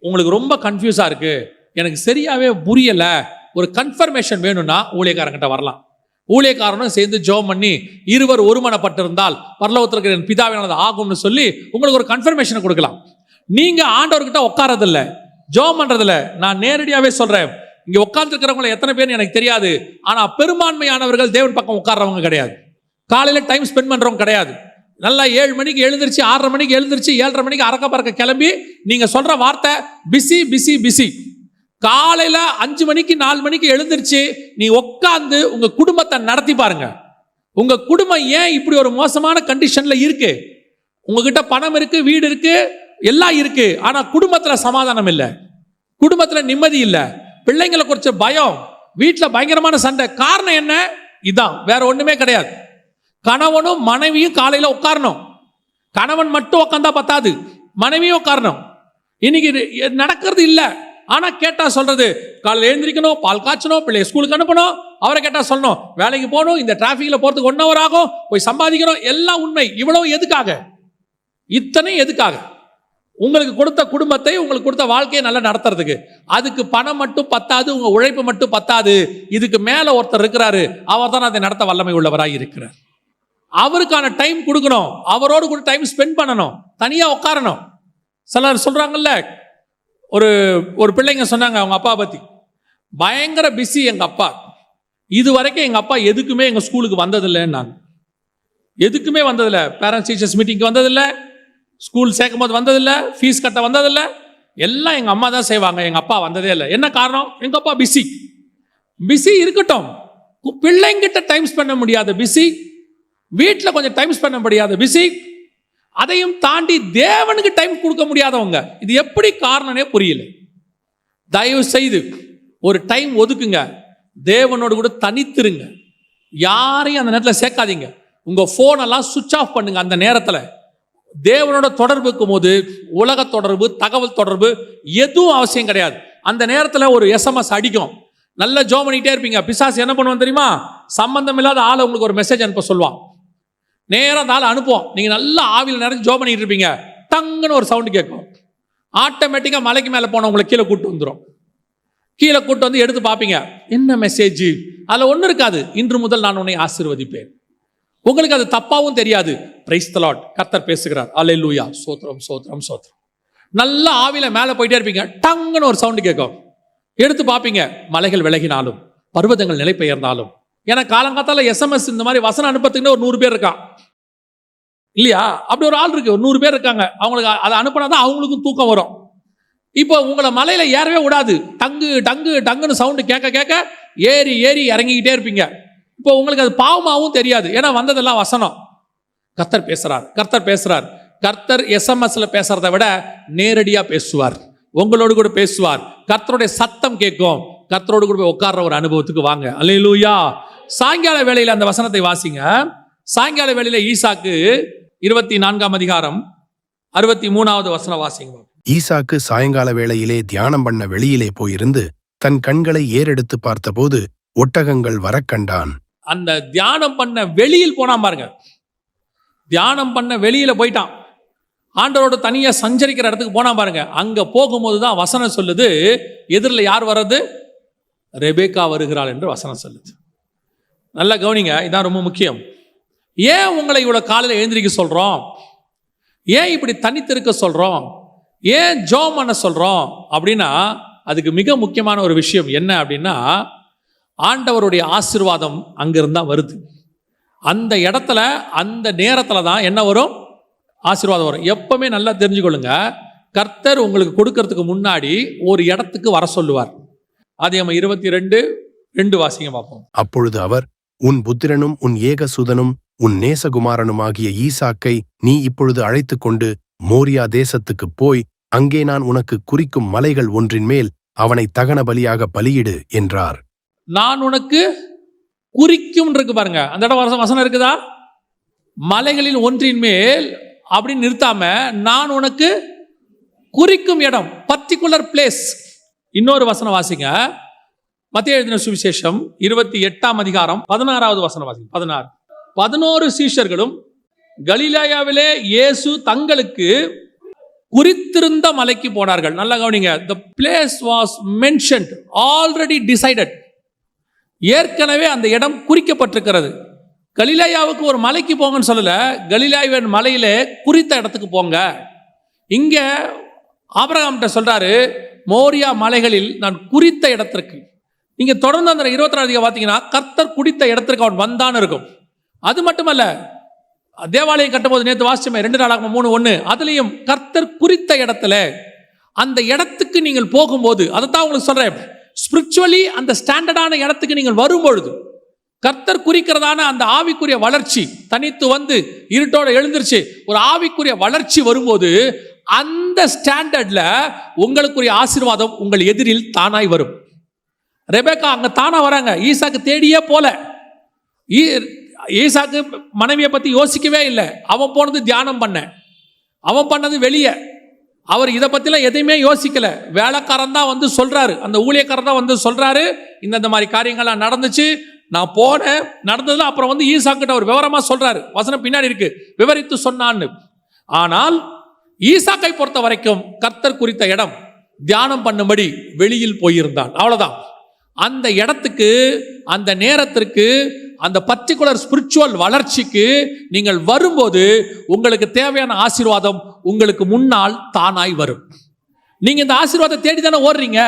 உங்களுக்கு ரொம்ப கன்ஃபியூஸா இருக்கு, எனக்கு சரியாவே புரியல, ஒரு கன்ஃபர்மேஷன் வேணும்னா ஊழியக்காரங்கிட்ட வரலாம். ஊழியக்காரனும் சேர்ந்து ஜெபம் பண்ணி இருவர் ஒருமனப்பட்டிருந்தால் பரலோகத்தில் இருக்கிற என் பிதாவினானது ஆகும்னு சொல்லி உங்களுக்கு ஒரு கன்ஃபர்மேஷன் கொடுக்கலாம். நீங்க ஆண்டவர்கிட்ட உட்காரதில்ல, ஜெபம் பண்றதில்ல. நான் நேரடியாவே சொல்றேன், இங்க உட்கார்ந்து இருக்கிறவங்களை எத்தனை பேர் எனக்கு தெரியாது. ஆனா பெரும்பான்மையானவர்கள் தேவன் பக்கம் உட்கார்றவங்க கிடையாது. காலையில டைம் ஸ்பெண்ட் பண்றவங்க கிடையாது. நல்லா 7 மணிக்கு எழுந்திருச்சு, 6:30 மணிக்கு எழுந்திருச்சு, 7:30 மணிக்கு அறக்க பறக்க கிளம்பி நீங்க சொல்ற வார்த்தை பிஸி பிஸி பிஸி. காலையில 5 மணிக்கு 4 மணிக்கு எழுந்திருச்சு நீ உட்கார்ந்து உங்க குடும்பத்தை நடத்தி பாருங்க. உங்க குடும்பம் ஏன் இப்படி ஒரு மோசமான கண்டிஷன்ல இருக்கு? உங்ககிட்ட பணம் இருக்கு, வீடு இருக்கு, எல்லாம் இருக்கு, ஆனா குடும்பத்துல சமாதானம் இல்லை, குடும்பத்துல நிம்மதி இல்லை, பிள்ளைங்களை குறிச்ச பயம், வீட்டுல பயங்கரமான சண்டை. காரணம் என்ன? இதான், வேற ஒண்ணுமே கிடையாது. கணவனும் மனைவியும் காலையில உட்காரணும். கணவன் மட்டும் உட்கார்ந்தா பத்தாது, மனைவியும் உட்காரணும். இன்னைக்கு நடக்கிறது இல்லை. ஆனா கேட்டா சொல்றது, காலையில் எழுந்திரிக்கணும், பால் காய்ச்சணும், பிள்ளைய ஸ்கூலுக்கு அனுப்பணும், அவரை கேட்டா சொல்லணும் வேலைக்கு போகணும், இந்த டிராபிக்ல போறதுக்கு 1 hour ஆகும், போய் சம்பாதிக்கணும். எல்லாம் உண்மை. இவ்வளவு எதுக்காக? இத்தனை எதுக்காக? உங்களுக்கு கொடுத்த குடும்பத்தை, உங்களுக்கு கொடுத்த வாழ்க்கையை நல்லா நடத்துறதுக்கு. அதுக்கு பணம் மட்டும் பத்தாது, உங்க உழைப்பு மட்டும் பத்தாது. இதுக்கு மேல ஒருத்தர் இருக்கிறாரு, அவர் தான் அதை நடத்த வல்லமை உள்ளவராய் இருக்கிறார். அவருக்கான டைம் கொடுக்கணும், அவரோடு கூட டைம் ஸ்பெண்ட் பண்ணணும், தனியா உட்காரணும். சிலர் சொல்றாங்கல்ல, ஒரு பிள்ளைங்க சொன்னாங்க அவங்க அப்பா பத்தி, பயங்கர பிஸி எங்க அப்பா, இது வரைக்கும் எங்க அப்பா எதுக்குமே எங்க ஸ்கூலுக்கு வந்ததில்லைன்னாங்க. எதுக்குமே வந்ததில்லை, பேரண்ட்ஸ் டீச்சர்ஸ் மீட்டிங்க்கு வந்ததில்லை, ஸ்கூல் சேர்க்கும் போது வந்ததில்லை, ஃபீஸ் கட்ட வந்ததில்லை, எல்லாம் எங்க அம்மா தான் செய்வாங்க, எங்க அப்பா வந்ததே இல்லை. என்ன காரணம்? எங்க அப்பா பிஸி. பிஸி இருக்கட்டும், பிள்ளைங்கிட்ட டைம் ஸ்பெண்ட் பண்ண முடியாத பிஸி, வீட்டில் கொஞ்சம் டைம் ஸ்பெண்ட் பண்ண முடியாத பிஸி, அதையும் தாண்டி தேவனுக்கு டைம் கொடுக்க முடியாதவங்க. இது எப்படி காரணமே புரியல. தயவு செய்து ஒரு டைம் ஒதுக்குங்க, தேவனோடு கூட தனித்திருங்க, யாரையும் அந்த நேரத்தில் சேர்க்காதீங்க. உங்க போனெல்லாம் சுவிட்ச் ஆஃப் பண்ணுங்க. அந்த நேரத்தில் தேவனோட தொடர்பு இருக்கும் போது உலக தொடர்பு, தகவல் தொடர்பு எதுவும் அவசியம் கிடையாது. அந்த நேரத்தில் ஒரு SMS அடிக்கும், நல்ல ஜெபம் பண்ணிட்டே இருப்பீங்க. பிசாசு என்ன பண்ணுவான் தெரியுமா? சம்பந்தம் இல்லாத ஆளை உங்களுக்கு ஒரு மெசேஜ் அனுப்ப சொல்லுவான். நேரம் அந்த ஆளை அனுப்புவோம். நீங்க நல்லா ஆவியில் நிறைய ஜெபம் பண்ணிட்டு இருப்பீங்க, டங்குன்னு ஒரு சவுண்டு கேட்கும். ஆட்டோமேட்டிக்கா மலைக்கு மேலே போனவங்களை கீழே கூட்டு வந்துடும். கீழே கூட்டு வந்து எடுத்து பார்ப்பீங்க, என்ன மெசேஜ்? அதில் ஒன்றும் இருக்காது, இன்று முதல் நான் உன்னை ஆசீர்வதிப்பேன். உங்களுக்கு அது தப்பாவும் தெரியாது. பிரைஸ் தி லார்ட், கர்த்தர் பேசுகிறார், அல்லேலூயா, சோத்ரம் சோத்ரம் சோத்ரம். நல்ல ஆவியில மேலே போயிட்டே இருப்பீங்க, டங்குன்னு ஒரு சவுண்டு கேட்கும். எடுத்து பார்ப்பீங்க, மலைகள் விலகினாலும் பர்வதங்கள் நிலை பெயர்ந்தாலும். ஏன்னா காலங்காத்தால SMS இந்த மாதிரி வசனம் அனுப்பத்துக்குன்னு ஒரு 100 பேர் இருக்கான் இல்லையா? அப்படி ஒரு ஆள் இருக்கு, ஒரு 100 பேர் இருக்காங்க. அவங்களுக்கு அதை அனுப்பினாதான் அவங்களுக்கும் தூக்கம் வரும். இப்போ உங்களை மலையில ஏறவே விடாது. டங்கு டங்கு டங்குன்னு சவுண்டு கேட்க கேட்க ஏறி ஏறி இறங்கிக்கிட்டே இருப்பீங்க. இப்போ உங்களுக்கு அது பாவமாகவும் தெரியாது, ஏன்னா வந்ததெல்லாம் வசனம். கர்த்தர் பேசுறார், கர்த்தர் பேசுறார். கர்த்தர் எஸ்எம்எஸ்ல பேசுறதை விட நேரடியா பேசுவார், உங்களோடு கூட பேசுவார். கர்த்தருடைய சத்தம் கேட்கும். கர்த்தரோடு கூட போய் உட்கார்ற ஒரு அனுபவத்துக்கு வாங்க. அல்லேலூயா. சாயங்கால வேளையில அந்த வசனத்தை வாசிங்க. சாயங்கால வேளையில ஈசாக்கு 24ஆம் அதிகாரம் 63வது வசனம் வாசிங்க. ஈசாக்கு சாயங்கால வேளையிலே தியானம் பண்ண வெளியிலே போயிருந்து தன் கண்களை ஏறெடுத்து பார்த்தபோது ஒட்டகங்கள் வரக்கண்டான். அந்த தியானம் பண்ண வெளியில் போனான் பாருங்க. தியானம் பண்ண வெளியில போயிட்டான், ஆண்டவரோட தனியா சஞ்சரிக்கிற இடத்துக்கு போனா பாருங்க. அங்க போகும்போது தான் வசனம் சொல்லுது, எதிரில் யார் வர்றது? ரெபேக்கா வருகிறாள் என்று வசனம் சொல்லுது. நல்லா கவனிங்க, இதான் ரொம்ப முக்கியம். ஏன் உங்களை இவ்வளவு காலையில் எழுந்திருக்க சொல்றோம்? ஏன் இப்படி தனித்திருக்க சொல்றோம்? ஏன் ஜெபம் பண்ண சொல்றோம் அப்படின்னா, அதுக்கு மிக முக்கியமான ஒரு விஷயம் என்ன அப்படின்னா, ஆண்டவருடைய ஆசீர்வாதம் அங்கிருந்தா வருது. அந்த இடத்துல அந்த நேரத்துல தான் என்ன வரும்? ஆசீர்வாதம் வரும். எப்பவுமே நல்லா தெரிஞ்சுக்கொள்ளுங்க, கர்த்தர் உங்களுக்கு கொடுக்கறதுக்கு முன்னாடி ஒரு இடத்துக்கு வர சொல்லுவார். ஆதியாகமம் 22:2 வாசிங்க பார்ப்போம். அப்பொழுது அவர், உன் புத்திரனும் உன் ஏகசுதனும் உன் நேசகுமாரனுமாகிய ஈசாக்கை நீ இப்பொழுது அழைத்து கொண்டு மோரியா தேசத்துக்கு போய் அங்கே நான் உனக்கு குறிக்கும் மலைகள் ஒன்றின் மேல் அவனை தகன பலியாக பலியிடு என்றார். நான் உனக்கு குறிக்கும் இருக்கு பாருங்க, அந்த இடம் வசனம் இருக்குதா? மலைகளில் ஒன்றின் மேல் அப்படின்னு நிறுத்தாம, நான் உனக்கு குறிக்கும் இடம், பர்டிகுலர் பிளேஸ். இன்னொரு வசனம் வாசிங்க, மத்தேயு எழுதின சுவிசேஷம் 28ஆம் அதிகாரம் 16வது வசனம் வாசிங்க. 16. 11 சீஷர்களும் கலிலேயாவிலே இயேசு தங்களுக்கு குறித்திருந்த மலைக்கு போனார்கள். நல்லா கவனிங்க, the place was mentioned, already decided. ஏற்கனவே அந்த இடம் குறிக்கப்பட்டிருக்கிறது. கலிலேயாவுக்கு ஒரு மலைக்கு போங்கன்னு சொல்லல, கலிலேயாவின் மலையிலே குறித்த இடத்துக்கு போங்க. இங்க ஆபிரகாம்கிட்ட சொல்றாரு, மோரியா மலைகளில் நான் குறித்த இடத்திற்கு. நீங்க தொடர்ந்து அந்த 24 பார்த்தீங்கன்னா, கர்த்தர் குறித்த இடத்திற்கு அவன் வந்தான்னு இருக்கும். அது மட்டுமல்ல, தேவாலயம் கட்டும்போது நேற்று வாசிச்சமே 2 நாளாகமம் 3:1, அதுலயும் கர்த்தர் குறித்த இடத்துல அந்த இடத்துக்கு நீங்கள் போகும்போது, அதைத்தான் உங்களுக்கு சொல்றேன், ஸ்பிரிச்சுவலி அந்த ஸ்டாண்டர்டான இடத்துக்கு நீங்கள் வரும்பொழுது, கர்த்தர் குறிக்கிறதான அந்த ஆவிக்குரிய வளர்ச்சி தனித்து வந்து இருட்டோட எழுந்திருச்சு ஒரு ஆவிக்குரிய வளர்ச்சி வரும்போது, அந்த ஸ்டாண்டர்ட்ல உங்களுக்குரிய ஆசீர்வாதம் உங்கள் எதிரில் தானாய் வரும். ரெபேக்கா அங்க தானா வராங்க, ஈசாக்கு தேடியே போல. ஈசாக்கு மனைவியை பத்தி யோசிக்கவே இல்லை. அவன் போனது தியானம் பண்ண, அவன் பண்ணது வெளியே. அவர் இதை பத்திலாம் எதையுமே யோசிக்கல. வேலைக்காரன் தான் வந்து சொல்றாரு, அந்த ஊழியக்காரன் தான் வந்து சொல்றாரு, இந்த மாதிரி காரியங்கள்லாம் நடந்துச்சு, நான் போனேன், நடந்ததுல. அப்புறம் வந்து ஈசாக்கிட்ட ஒரு விவரமா சொல்றாரு, வசனம் பின்னாடி இருக்கு, விவரித்து சொன்னான்னு. ஆனால் ஈசாக்கை பொறுத்த வரைக்கும் கர்த்தர் குறித்த இடம் தியானம் பண்ணும்படி வெளியில் போயிருந்தான், அவ்வளவுதான். அந்த இடத்துக்கு, அந்த நேரத்திற்கு, அந்த பர்டிகுலர் ஸ்பிரிச்சுவல் வளர்ச்சிக்கு நீங்கள் வரும்போது உங்களுக்கு தேவையான ஆசீர்வாதம் உங்களுக்கு முன்னால் தானாய் வரும். நீங்க இந்த ஆசீர்வாதத்தை தேடி தானே ஓடுறீங்க.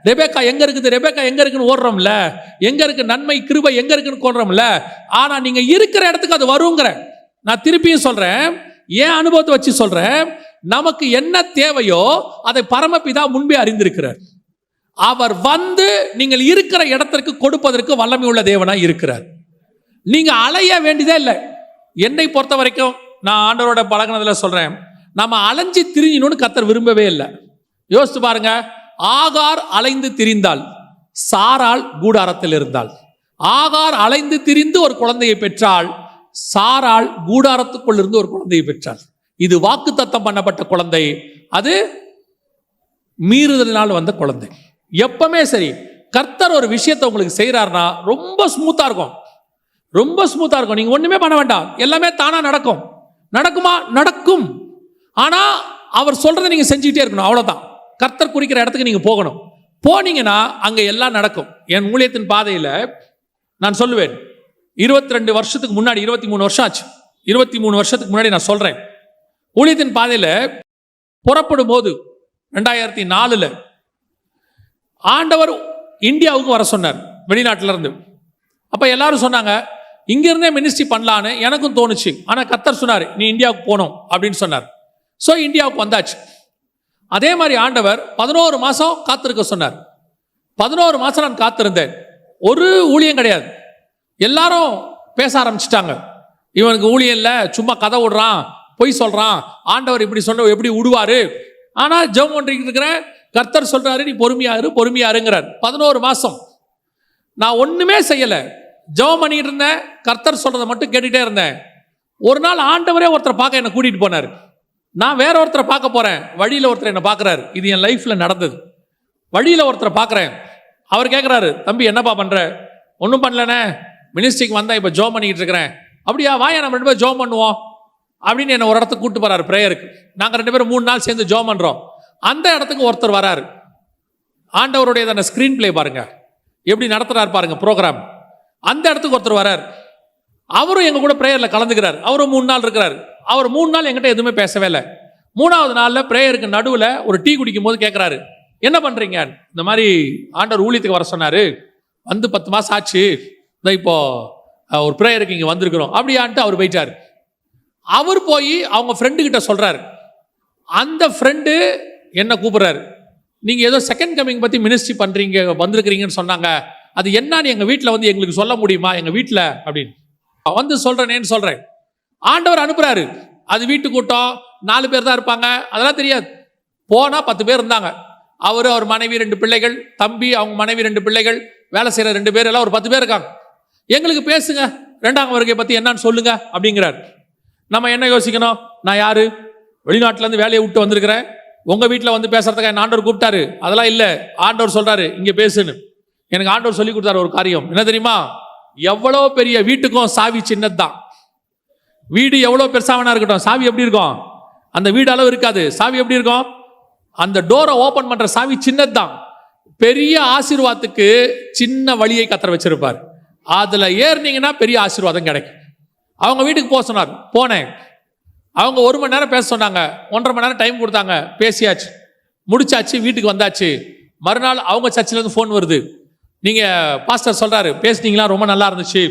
ரெபேக்கா எங்க இருக்குது, ரெபேக்கா எங்க இருக்குன்னு ஓடுறோம்ல, எங்க இருக்கு நன்மை கிருபை எங்க இருக்குன்னு ஓடுறோம்ல. ஆனா நீங்க இருக்கிற இடத்துக்கு அது வருங்கிற. நான் திருப்பியும் சொல்றேன், ஏன் அனுபவத்தை வச்சு சொல்றேன், நமக்கு என்ன தேவையோ அதை பரமபிதா முன்பே அறிந்திருக்கிறார். அவர் வந்து நீங்கள் இருக்கிற இடத்திற்கு கொடுப்பதற்கு வல்லமை உள்ள தேவனாய் இருக்கிறார். நீங்க அலைய வேண்டியதே இல்லை. என்னை பொறுத்த வரைக்கும் நான் ஆண்டவரோட பழகினதுல சொல்றேன், நம்ம அலைஞ்சு திரிஞ்சணும்னு கர்த்தர் விரும்பவே இல்லை. யோசித்து பாருங்க, ஆகார் அலைந்து திரிந்தாள், சாராள் கூடாரத்தில் இருந்தாள். ஆகார் அலைந்து திரிந்து ஒரு குழந்தையை பெற்றாள், சாராள் கூடாரத்துக்குள் இருந்து ஒரு குழந்தையை பெற்றாள். இது வாக்குத்தத்தம் பண்ணப்பட்ட குழந்தை, அது மீறுதலினால் வந்த குழந்தை. எப்பவுமே சரி, கர்த்தர் ஒரு விஷயத்தை உங்களுக்கு செய்யறாருன்னா ரொம்ப ஸ்மூத்தா இருக்கும், ரொம்ப ஸ்மூத்தா இருக்கும். நீங்க ஒண்ணுமே பண்ண வேண்டாம், எல்லாமே தானா நடக்கும். நடக்குமா? நடக்கும். ஆனா அவர் சொல்றதை நீங்க செஞ்சுக்கிட்டே இருக்கணும், அவ்வளவுதான். கர்த்தர் குறிக்கிற இடத்துக்கு நீங்க போகணும். போனீங்கன்னா அங்க எல்லாம் நடக்கும். என் ஊழியத்தின் பாதையில நான் சொல்லுவேன், 22 வருஷத்துக்கு முன்னாடி, 23 வருஷம் ஆச்சு, 23 வருஷத்துக்கு முன்னாடி நான் சொல்றேன், ஊழியத்தின் பாதையில புறப்படும் போது 2004 ஆண்டவர் இந்தியாவுக்கு வர சொன்னார், வெளிநாட்டில இருந்து. அப்ப எல்லாரும் சொன்னாங்க, இங்க இருந்தே மினிஸ்ட்ரி பண்ணலான்னு எனக்கும் தோணுச்சு. ஆனா கர்த்தர் சொன்னார், நீ இந்தியாவுக்கு போகணும் அப்படின்னு சொன்னார். சோ இந்தியாவுக்கு வந்தாச்சு. அதே மாதிரி ஆண்டவர் 11 மாசம் காத்திருக்க சொன்னார். 11 மாசம் நான் காத்திருந்தேன். ஒரு ஊழியம் கிடையாது, எல்லாரும் பேச ஆரம்பிச்சிட்டாங்க. இவனுக்கு ஊழியம் இல்லை, சும்மா கதை விடுறான், பொய் சொல்றான், ஆண்டவர் இப்படி சொன்ன எப்படி விடுவாரு. ஆனா ஜெபம் பண்ணிட்டு இருக்கிற கர்த்தர் சொல்றாரு, நீ பொறுமையாருங்கிறார். 11 மாசம் நான் ஒண்ணுமே செய்யல, ஜெபம் பண்ணிட்டு இருந்தேன், கர்த்தர் சொல்றதை மட்டும் கேட்டுட்டே இருந்தேன். ஒரு நாள் ஆண்டவரே ஒருத்தரை பார்க்க என்னை கூட்டிட்டு போனார். நான் வேற ஒருத்தரை பார்க்க போறேன், வழியில ஒருத்தர் என்னை பார்க்கறாரு. இது என் லைஃப்ல நடந்தது. வழியில ஒருத்தரை பார்க்கறேன், அவர் கேட்கிறாரு, தம்பி என்னப்பா பண்ற? ஒன்றும் பண்ணலனே, மினிஸ்ட்ரிக்கு வந்தா இப்ப ஜெபம் பண்ணிட்டு இருக்கிறேன். அப்படியா, வாயா நம்ம 2 பேரும் ஜெபம் பண்ணுவோம் அப்படின்னு என்ன ஒரு இடத்துக்கு கூட்டு போறாரு பிரேயருக்கு. நாங்க 2 பேரும் 3 நாள் சேர்ந்து ஜெபம் பண்றோம். அந்த இடத்துக்கு ஒருத்தர் வராரு. ஆண்டவருடைய ஸ்கிரீன் பிளே பாருங்க, எப்படி நடத்துறாரு பாருங்க ப்ரோக்ராம். அந்த இடத்துக்கு ஒருத்தர் வராரு. அவரும் எங்க கூட பிரேயர்ல கலந்துக்கிறார். அவரும் 3 நாள் இருக்கிறார். அவர் 3 நாள் என்கிட்ட எதுவுமே பேசவே இல்லை. 3ஆவது நாள்ல பிரேயருக்கு நடுவுல ஒரு டீ குடிக்கும் போது கேட்கிறாரு, என்ன பண்றீங்க? இந்த மாதிரி ஆண்டவர் ஊழியத்துக்கு வர சொன்னாரு, வந்து 10 மாசம் ஆச்சு, இப்போ ஒரு பிரேயருக்கு இங்க வந்திருக்கிறோம் அப்படியான்ட்டு அவர் போயிட்டாரு. அவர் போய் அவங்க ஃப்ரெண்டு கிட்ட சொல்றாரு. அந்த ஃப்ரெண்டு என்ன கூப்பிடுறாரு, நீங்க ஏதோ செகண்ட் கமிங் பத்தி மினிஸ்ட்ரி பண்றீங்க வந்திருக்கிறீங்கன்னு சொன்னாங்க, அது என்னன்னு எங்க வீட்டில் வந்து எங்களுக்கு சொல்ல முடியுமா எங்க வீட்டில் அப்படின்னு வந்து சொல்றேன்னு சொல்றேன். ஆண்டவர் அனுப்புறாரு. அது வீட்டு கூட்டம் 4 பேர் தான் இருப்பாங்க, அதெல்லாம் தெரியாது. போனா 10 பேர் இருந்தாங்க. அவரு, அவர் மனைவி, 2 பிள்ளைகள், தம்பி, அவங்க மனைவி, 2 பிள்ளைகள், வேலை செய்யற 2 பேர், எல்லாம் ஒரு 10 பேர் இருக்காங்க. எங்களுக்கு பேசுங்க, 2ஆம் வருகை பத்தி என்னன்னு சொல்லுங்க அப்படிங்கிறார். நம்ம என்ன யோசிக்கணும், நான் யாரு, வெளிநாட்டுல இருந்து வேலையை விட்டு வந்திருக்கிறேன், உங்க வீட்டில் வந்து பேசுறதுக்காக என்ன ஆண்டவர் கூப்பிட்டாரு? அதெல்லாம் இல்லை. ஆண்டவர் சொல்றாரு இங்க பேசுன்னு. எனக்கு ஆண்டவர் சொல்லி கொடுத்தாரு ஒரு காரியம், என்ன தெரியுமா? எவ்வளோ பெரிய வீட்டுக்கும் சாவி சின்னதுதான். வீடு எவ்வளோ பெருசாவனா இருக்கட்டும், சாவி எப்படி இருக்கும்? அந்த வீடு அளவு இருக்காது. சாவி எப்படி இருக்கும்? அந்த டோரை ஓபன் பண்ற சாவி சின்னதுதான். பெரிய ஆசீர்வாதத்துக்கு சின்ன வழியை கத்தர் வச்சிருப்பார். அதுல ஏறினீங்கன்னா பெரிய ஆசீர்வாதம் கிடைக்கும். அவங்க வீட்டுக்கு போக சொன்னார், போனேன். அவங்க 1 மணி நேரம் பேச சொன்னாங்க. 1.5 மணி நேரம் டைம் கொடுத்தாங்க, பேசியாச்சு, முடிச்சாச்சு, வீட்டுக்கு வந்தாச்சு. மறுநாள் அவங்க சர்ச்சில் இருந்து ஃபோன் வருது. நீங்க பாஸ்டர் சொல்றாரு, பேசுனீங்களா, ரொம்ப நல்லா இருந்துச்சு,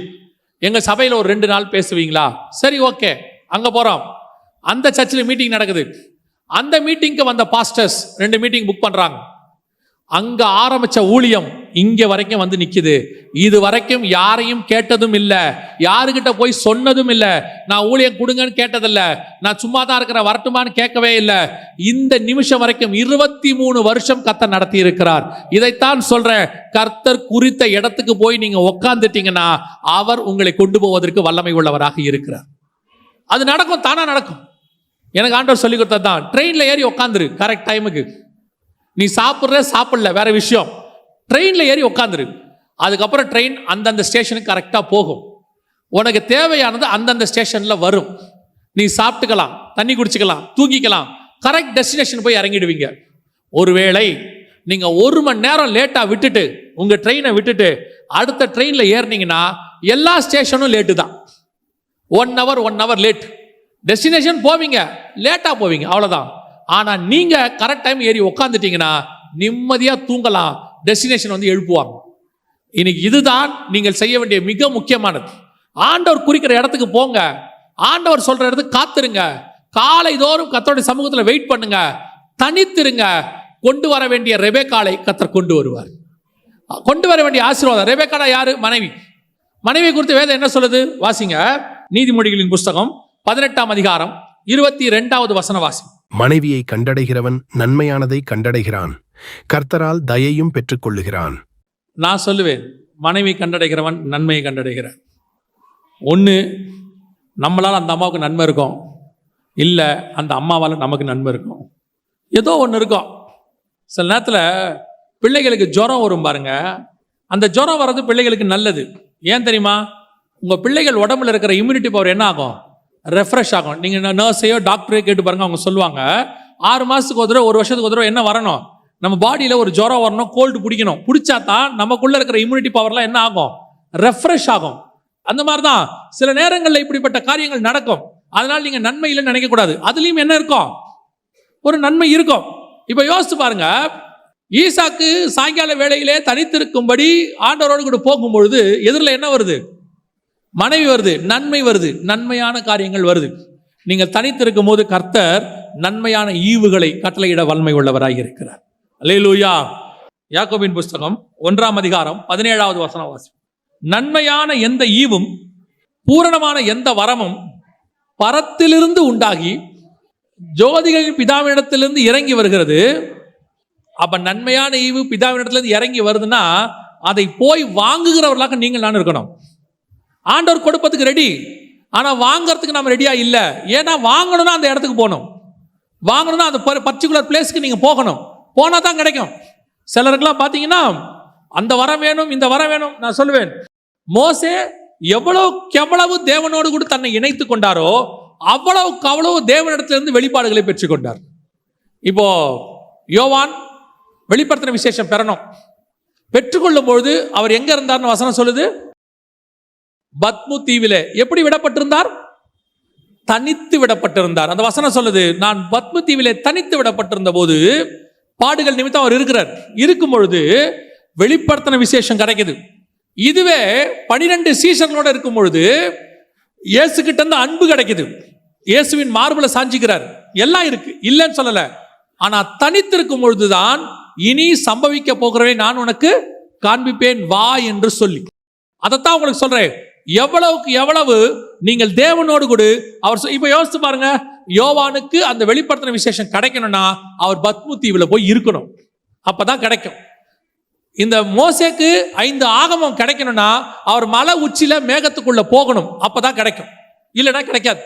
எங்க சபையில் ஒரு 2 நாள் பேசுவீங்களா? சரி, ஓகே. அங்க போறோம். அந்த சர்ச்சில் மீட்டிங் நடக்குது. அந்த மீட்டிங்க்கு வந்த பாஸ்டர்ஸ் 2 மீட்டிங் புக் பண்றாங்க. அங்க ஆரம்பிச்ச ஊழியம் இங்க வரைக்கும் வந்து நிக்குது. இது வரைக்கும் யாரையும் கேட்டதும் இல்ல, யாருகிட்ட போய் சொன்னதும் இல்ல, நான் ஊழியம் கொடுங்கன்னு கேட்டதில்ல, நான் சும்மா தான் இருக்கிற வரட்டுமான்னு கேட்கவே இல்லை. இந்த நிமிஷம் வரைக்கும் 23 வருஷம் கர்த்தர் நடத்தி இருக்கிறார். இதைத்தான் சொல்றேன், கர்த்தர் குறித்த இடத்துக்கு போய் நீங்க உட்கார்ந்துட்டீங்கன்னா அவர் உங்களை கொண்டு போவதற்கு வல்லமை உள்ளவராக இருக்கிறார். அது நடக்கும், தானா நடக்கும். எனக்கு ஆண்டவர் சொல்லி கொடுத்ததான், ட்ரெயின்ல ஏறி உட்காந்துரு கரெக்ட் டைமுக்கு. நீ சாப்பிடல வேற விஷயம், ட்ரெயின்ல ஏறி உட்காந்துரு. அதுக்கப்புறம் ட்ரெயின் அந்தந்த ஸ்டேஷனுக்கு கரெக்டா போகும். உனக்கு தேவையானது அந்தந்த ஸ்டேஷன்ல வரும். நீ சாப்பிட்டுக்கலாம், தண்ணி குடிச்சுக்கலாம், தூங்கிக்கலாம், கரெக்ட் டெஸ்டினேஷன் போய் இறங்கிடுவீங்க. ஒருவேளை நீங்க 1 மணி நேரம் லேட்டா விட்டுட்டு, உங்க ட்ரெயினை விட்டுட்டு அடுத்த ட்ரெயின்ல ஏறினீங்கன்னா எல்லா ஸ்டேஷனும் லேட்டு தான். 1 hour லேட். டெஸ்டினேஷன் போவீங்க, லேட்டா போவீங்க, அவ்வளவுதான். ஆனா நீங்க கரெக்ட் டைம் ஏறி உட்காந்துட்டீங்கன்னா நிம்மதியா தூங்கலாம். டெஸ்டினேஷன் வந்து எழுப்புவாங்க. இன்னைக்கு இதுதான் நீங்கள் செய்ய வேண்டிய மிக முக்கியமானது. ஆண்டவர் குறிக்கிற இடத்துக்கு போங்க, ஆண்டவர் சொல்ற இடத்துக்கு காத்துருங்க, காலை தோறும் கர்த்தருடைய சமூகத்துல வெயிட் பண்ணுங்க, தனித்திருங்க. கொண்டு வர வேண்டிய ரெபெக்காளை கர்த்தர் கொண்டு வருவார். கொண்டு வர வேண்டிய ஆசீர்வாதம். ரெபெக்காளா யாரு? மனைவி. மனைவி குறித்து வேதம் என்ன சொல்லுது? வாசிங்க, நீதிமொழிகளின் புஸ்தகம் 18ஆம் அதிகாரம் 22வது வசனம் வாசி. மனைவியை கண்டடைகிறவன் நன்மையானதை கண்டடைகிறான், கர்த்தரால் தயையும் பெற்றுக் கொள்ளுகிறான். நான் சொல்லுவேன், மனைவி கண்டடைகிறவன் நன்மையை கண்டடைகிறான். ஒன்று, நம்மளால் அந்த அம்மாவுக்கு நன்மை இருக்கும், இல்லை அந்த அம்மாவால் நமக்கு நன்மை இருக்கும். ஏதோ ஒன்று இருக்கும். சில நேரத்தில் பிள்ளைகளுக்கு ஜுரம் வரும் பாருங்க. அந்த ஜுரம் வர்றது பிள்ளைகளுக்கு நல்லது. ஏன் தெரியுமா? உங்கள் பிள்ளைகள் உடம்புல இருக்கிற இம்யூனிட்டி பவர் என்ன ஆகும்? ரெஃப்ரெஷ் ஆகும். நீங்கள் நர்ஸையோ டாக்டரையோ கேட்டு பாருங்க, அவங்க சொல்லுவாங்க 6 மாதத்துக்கு ஒரு தடவை, 1 வருஷத்துக்கு ஒரு தடவை என்ன வரணும்? நம்ம பாடியில் ஒரு ஜுரம் வரணும், கோல்டு பிடிக்கணும். பிடிச்சா தான் நமக்குள்ள இருக்கிற இம்யூனிட்டி பவர்லாம் என்ன ஆகும்? ரெஃப்ரெஷ் ஆகும். அந்த மாதிரி தான் சில நேரங்களில் இப்படிப்பட்ட காரியங்கள் நடக்கும். அதனால நீங்கள் நன்மை இல்லைன்னு நினைக்கக்கூடாது. அதுலேயும் என்ன இருக்கும்? ஒரு நன்மை இருக்கும். இப்போ யோசிச்சு பாருங்க, ஈசாக்கு சாயங்கால வேளையிலே தனித்திருக்கும்படி ஆண்டவரோடு கூட போகும்பொழுது எதிரில் என்ன வருது? மனைவி வருது, நன்மை வருது, நன்மையான காரியங்கள் வருது. நீங்கள் தனித்திருக்கும் போது கர்த்தர் நன்மையான ஈவுகளை கட்டளையிட வல்லமை உள்ளவராக இருக்கிறார். அல்லேலூயா. யாக்கோபின் புஸ்தகம் 1ஆம் அதிகாரம் 17வது வசனம் வாசி. நன்மையான எந்த ஈவும் பூரணமான எந்த வரமும் பரத்திலிருந்து உண்டாகி ஜோதிகளின் பிதாவினிடத்திலிருந்து இறங்கி வருகிறது. அப்ப நன்மையான ஈவு பிதாவினிடத்திலிருந்து இறங்கி வருதுன்னா அதை போய் வாங்குகிறவர்களாக நீங்கள் நான் இருக்கணும். ஆண்டவர் கொடுப்பதுக்கு ரெடி, ஆனா வாங்கறதுக்கு நம்ம ரெடியா இல்லை. ஏன்னா வாங்கணும்னா அந்த இடத்துக்கு போகணும், வாங்கணும்னா அந்த பர்டிகுலர் பிளேஸ்க்கு நீங்க போகணும், போனா தான் கிடைக்கும். சிலருக்கெல்லாம் பார்த்தீங்கன்னா அந்த வரம் வேணும், இந்த வரம் வேணும். நான் சொல்லுவேன், மோசே எவ்வளவு தேவனோடு கூட தன்னை இணைத்து கொண்டாரோ அவ்வளவுக்கு அவ்வளவு தேவனிடத்திலிருந்து வெளிப்பாடுகளை பெற்றுக்கொண்டார். இப்போ யோவான் வெளிப்படுத்தின விசேஷம் பெறணும், பெற்றுக்கொள்ளும் பொழுது அவர் எங்க இருந்தார்னு வசனம் சொல்லுது, பத்மு தீவிலே. எப்படி விடப்பட்டிருந்தார்? தனித்து விடப்பட்டிருந்தார். அந்த வசனம் சொல்லுது, நான் பத்மு தீவிலே தனித்து விடப்பட்டிருந்த போது பாடுகள் நிமித்தம் அவர் இருக்கிறார். இருக்கும் பொழுது வெளிப்படுத்தின விசேஷம் கிடைக்குது. இதுவே 12 சீஷர்களோட இருக்கும் பொழுது இயேசு கிட்ட இருந்து அன்பு கிடைக்குது. இயேசுவின் மார்புல சாஞ்சிக்கிறார், எல்லாம் இருக்கு, இல்லைன்னு சொல்லல. ஆனா தனித்திருக்கும் பொழுதுதான் இனி சம்பவிக்க போகிறவை நான் உனக்கு காண்பிப்பேன் வா என்று சொல்லி. அதைத்தான் உங்களுக்கு சொல்றேன், எவ்வளவுக்கு எவ்வளவு நீங்கள் தேவனோடு கூட அவர். இப்ப யோசித்து பாருங்க, யோவானுக்கு அந்த வெளிப்படுத்தின விசேஷம் கிடைக்கணும்னா அவர் பத்மு தீவுல போய் இருக்கணும், அப்பதான் கிடைக்கும். இந்த மோசேக்கு 5 ஆகமம் கிடைக்கணும்னா அவர் மலை உச்சியில மேகத்துக்குள்ள போகணும், அப்பதான் கிடைக்கும், இல்லைன்னா கிடைக்காது.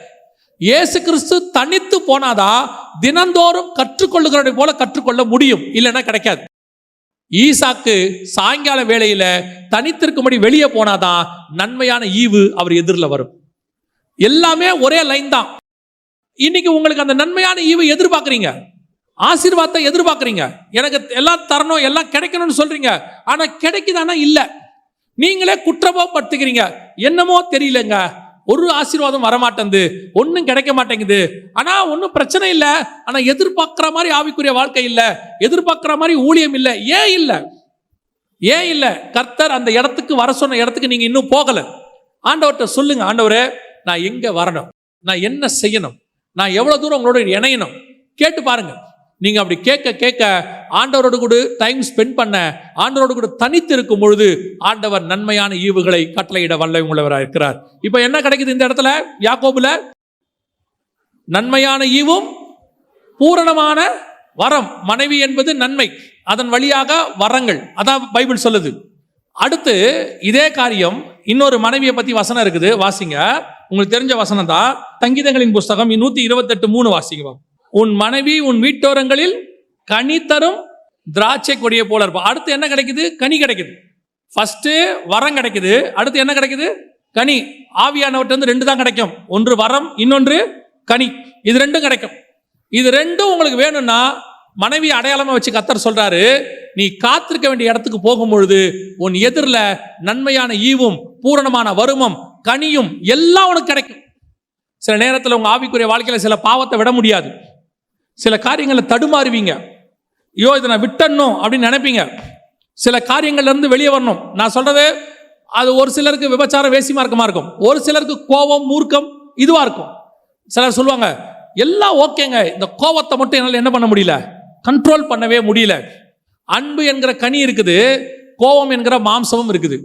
இயேசு கிறிஸ்து தனித்து போனாதான் தினந்தோறும் கற்றுக்கொள்ளுகிறதை போல கற்றுக்கொள்ள முடியும், இல்லைன்னா கிடைக்காது. ஈசாக்கு சாயங்கால வேளையில தனித்திருக்கும்படி வெளியே போனாதான் நன்மையான ஈவு அவர் எதிரில் வரும். எல்லாமே ஒரே லைன் தான். இன்னைக்கு உங்களுக்கு அந்த நன்மையான ஈவு எதிர்பார்க்குறீங்க, ஆசீர்வாதத்தை எதிர்பார்க்குறீங்க, எனக்கு எல்லாம் தரணும், எல்லாம் கிடைக்கணும்னு சொல்றீங்க. ஆனா கிடைக்குதானா? இல்லை. நீங்களே குற்றப்படுத்துகிறீங்க, என்னமோ தெரியலங்க, ஒரு ஆசீர்வாதம் வரமாட்டேங்குது, ஒன்றும் கிடைக்க மாட்டேங்குது. ஆனா ஒன்றும் பிரச்சனை இல்லை, ஆனா எதிர்பார்க்கிற மாதிரி ஆவிக்குரிய வாழ்க்கை இல்லை, எதிர்பார்க்கிற மாதிரி ஊழியம் இல்லை. ஏன் இல்லை? ஏன் இல்லை? கர்த்தர் அந்த இடத்துக்கு வர சொன்ன இடத்துக்கு நீங்க இன்னும் போகல. ஆண்டவர்கிட்ட சொல்லுங்க, ஆண்டவரே நான் எங்க வரணும், நான் என்ன செய்யணும், நான் எவ்வளவு தூரம் உங்களோட இணையணும் கேட்டு பாருங்க. நீங்க அப்படி கேட்க கேட்க ஆண்டவரோடு கூட டைம் ஸ்பெண்ட் பண்ண, ஆண்டவரோடு கூட தனித்து இருக்கும் பொழுது ஆண்டவர் நன்மையான ஈவுகளை கட்டளையிட வல்ல உள்ளவராக இருக்கிறார். இப்ப என்ன கிடைக்குது இந்த இடத்துல? யாக்கோபுல நன்மையான ஈவும் பூரணமான வரம். மனைவி என்பது நன்மை, அதன் வழியாக வரங்கள், அதான் பைபிள் சொல்லுது. அடுத்து இதே காரியம் இன்னொரு மனைவியை பத்தி வசனம் இருக்குது, வாசிங்க. உங்களுக்கு தெரிஞ்ச வசனம் தான், சங்கீதங்களின் புஸ்தகம் 128:3 வாசிங்க. உன் மனைவி உன் வீட்டோரங்களில் கனி தரும் திராட்சை கொடியை போல இருப்பா. அடுத்து என்ன கிடைக்குது? கனி கிடைக்குது. ஃபர்ஸ்ட் வரம் கிடைக்குது, அடுத்து என்ன கிடைக்குது? கனி. ஆவியானவர்கிட்ட இருந்து 2 தான் கிடைக்கும், ஒன்று வரம், இன்னொன்று கனி. இது 2 கிடைக்கும். இது 2 உங்களுக்கு வேணும்னா மனைவி அடையாளமா வச்சு கர்த்தர் சொல்றாரு, நீ காத்திருக்க வேண்டிய இடத்துக்கு போகும் பொழுது உன் எதிரில் நன்மையான ஈவும் பூரணமான வருமம் கனியும் எல்லாம் உனக்கு கிடைக்கும். சில நேரத்தில் உங்க ஆவிக்குரிய வாழ்க்கையில சில பாவத்தை விட முடியாது, சில காரியங்களை தடுமாறுவீங்க, ஐயோ இதை நான் விட்டணும் அப்படின்னு நினைப்பீங்க. சில காரியங்கள்ல இருந்து வெளியே வரணும். நான் சொல்றது அது ஒரு சிலருக்கு விபச்சாரம் வேசி மார்க்கமா இருக்கும், ஒரு சிலருக்கு கோபம் மூர்க்கம் இதுவா இருக்கும். சிலர் சொல்லுவாங்க எல்லாம் ஓகேங்க, இந்த கோபத்தை மட்டும் என்னால் என்ன பண்ண முடியல, கண்ட்ரோல் பண்ணவே முடியல. அன்பு என்கிற கனி இருக்குது, கோபம் என்கிற மாம்சமும் இருக்குது.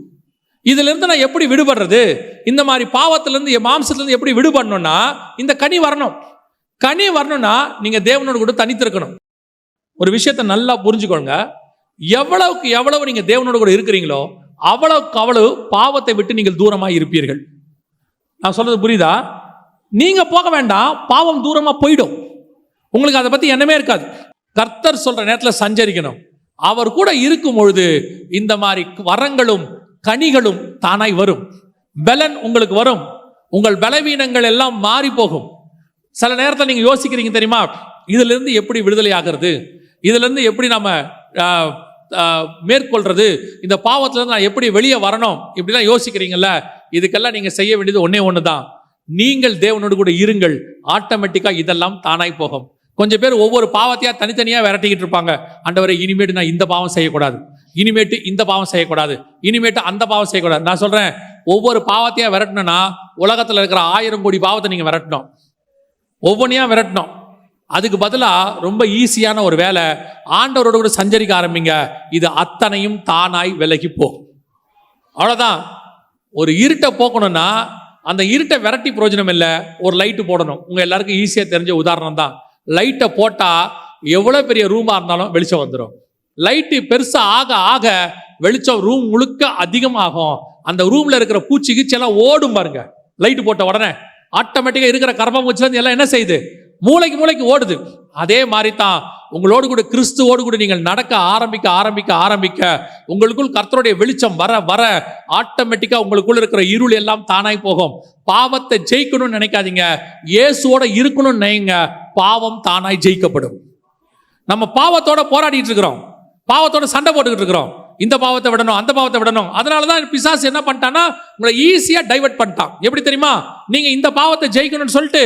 இதுல இருந்து நான் எப்படி விடுபடுறது? இந்த மாதிரி பாவத்திலிருந்து மாம்சத்திலிருந்து எப்படி விடுபடணும்னா இந்த கனி வரணும். கனி வரணும்னா நீங்க தேவனோடு கூட தனித்திருக்கணும். ஒரு விஷயத்தை நல்லா புரிஞ்சுக்கோங்க, எவ்வளவுக்கு எவ்வளவு நீங்க தேவனோடு கூட இருக்கிறீங்களோ அவ்வளவுக்கு அவ்வளவு பாவத்தை விட்டு நீங்கள் தூரமா இருப்பீர்கள். நான் சொல்றது புரியுதா? நீங்க போக வேண்டாம், பாவம் தூரமா போயிடும், உங்களுக்கு அதை பத்தி எண்ணமே இருக்காது. கர்த்தர் சொல்ற நேரத்தில் சஞ்சரிக்கணும். அவர் கூட இருக்கும் பொழுது இந்த மாதிரி வரங்களும் கனிகளும் தானாய் வரும். பலன் உங்களுக்கு வரும், உங்கள் பலவீனங்கள் எல்லாம் மாறி போகும். சில நேரத்தில் நீங்க யோசிக்கிறீங்க தெரியுமா, இதுல இருந்து எப்படி விடுதலை ஆகிறது, இதுல இருந்து எப்படி நம்ம மேற்கொள்றது, இந்த பாவத்துல இருந்து நான் எப்படி வெளியே வரணும், இப்படிலாம் யோசிக்கிறீங்கல்ல. இதுக்கெல்லாம் நீங்க செய்ய வேண்டியது ஒன்னே ஒண்ணுதான், நீங்கள் தேவனோடு கூட இருங்கள். ஆட்டோமேட்டிக்கா இதெல்லாம் தானாய் போகும். கொஞ்சம் பேர் ஒவ்வொரு பாவத்தையா தனித்தனியா விரட்டிக்கிட்டு இருப்பாங்க. ஆண்டவரே இனிமேட்டு நான் இந்த பாவம் செய்யக்கூடாது, இனிமேட்டு இந்த பாவம் செய்யக்கூடாது, இனிமேட்டு அந்த பாவம் செய்யக்கூடாது. நான் சொல்றேன், ஒவ்வொரு பாவத்தையா விரட்டணும்னா உலகத்துல இருக்கிற 1000 கோடி பாவத்தை நீங்க விரட்டணும், ஒவ்வொன்றையா விரட்டணும். அதுக்கு பதிலாக ரொம்ப ஈஸியான ஒரு வேலை, ஆண்டவரோடு கூட சஞ்சரிக்க ஆரம்பிங்க. இது அத்தனையும் தானாய் விலகி போகும். அவ்வளோதான். ஒரு இருட்டை போக்கணும்னா அந்த இருட்டை விரட்டி பிரயோஜனம் இல்லை, ஒரு லைட்டு போடணும். உங்க எல்லாருக்கும் ஈஸியா தெரிஞ்ச உதாரணம் தான். லைட்டை போட்டா எவ்வளவு பெரிய ரூமா இருந்தாலும் வெளிச்சம் வந்துடும். லைட்டு பெருசா ஆக ஆக வெளிச்சம் ரூம் முழுக்க அதிகமாகும். அந்த ரூம்ல இருக்கிற பூச்சி கீச்செல்லாம் ஓடும் பாருங்க. லைட்டு போட்ட உடனே ஆட்டோமேட்டிக்கா இருக்கிற கர்ப்பமூச்சி எல்லாம் என்ன செய்யுது, மூளைக்கு மூளைக்கு ஓடுது. அதே மாதிரி தான் உங்களோடு கூட கிறிஸ்துவோடு கூட நீங்கள் நடக்க ஆரம்பிக்க ஆரம்பிக்க ஆரம்பிக்க உங்களுக்குள் கர்த்தருடைய வெளிச்சம் வர வர ஆட்டோமேட்டிக்கா உங்களுக்குள்ள இருக்கிற இருள் எல்லாம் தானாய் போகும். பாவத்தை ஜெயிக்கணும்னு நினைக்காதீங்க, இயேசுவோட இருக்கணும்னு நினைங்க, பாவம் தானாய் ஜெயிக்கப்படும். நம்ம பாவத்தோட போராடிட்டு இருக்கிறோம், பாவத்தோட சண்டை போட்டுக்கிட்டு இருக்கிறோம். இந்த பாவத்தை விடணும், அந்த பாவத்தை விடணும். அதனாலதான் பிசாசு என்ன பண்ணிட்டான்னா உங்களை ஈஸியா டைவர்ட் பண்ணிட்டான். எப்படி தெரியுமா, நீங்க இந்த பாவத்தை ஜெயிக்கணும்னு சொல்லிட்டு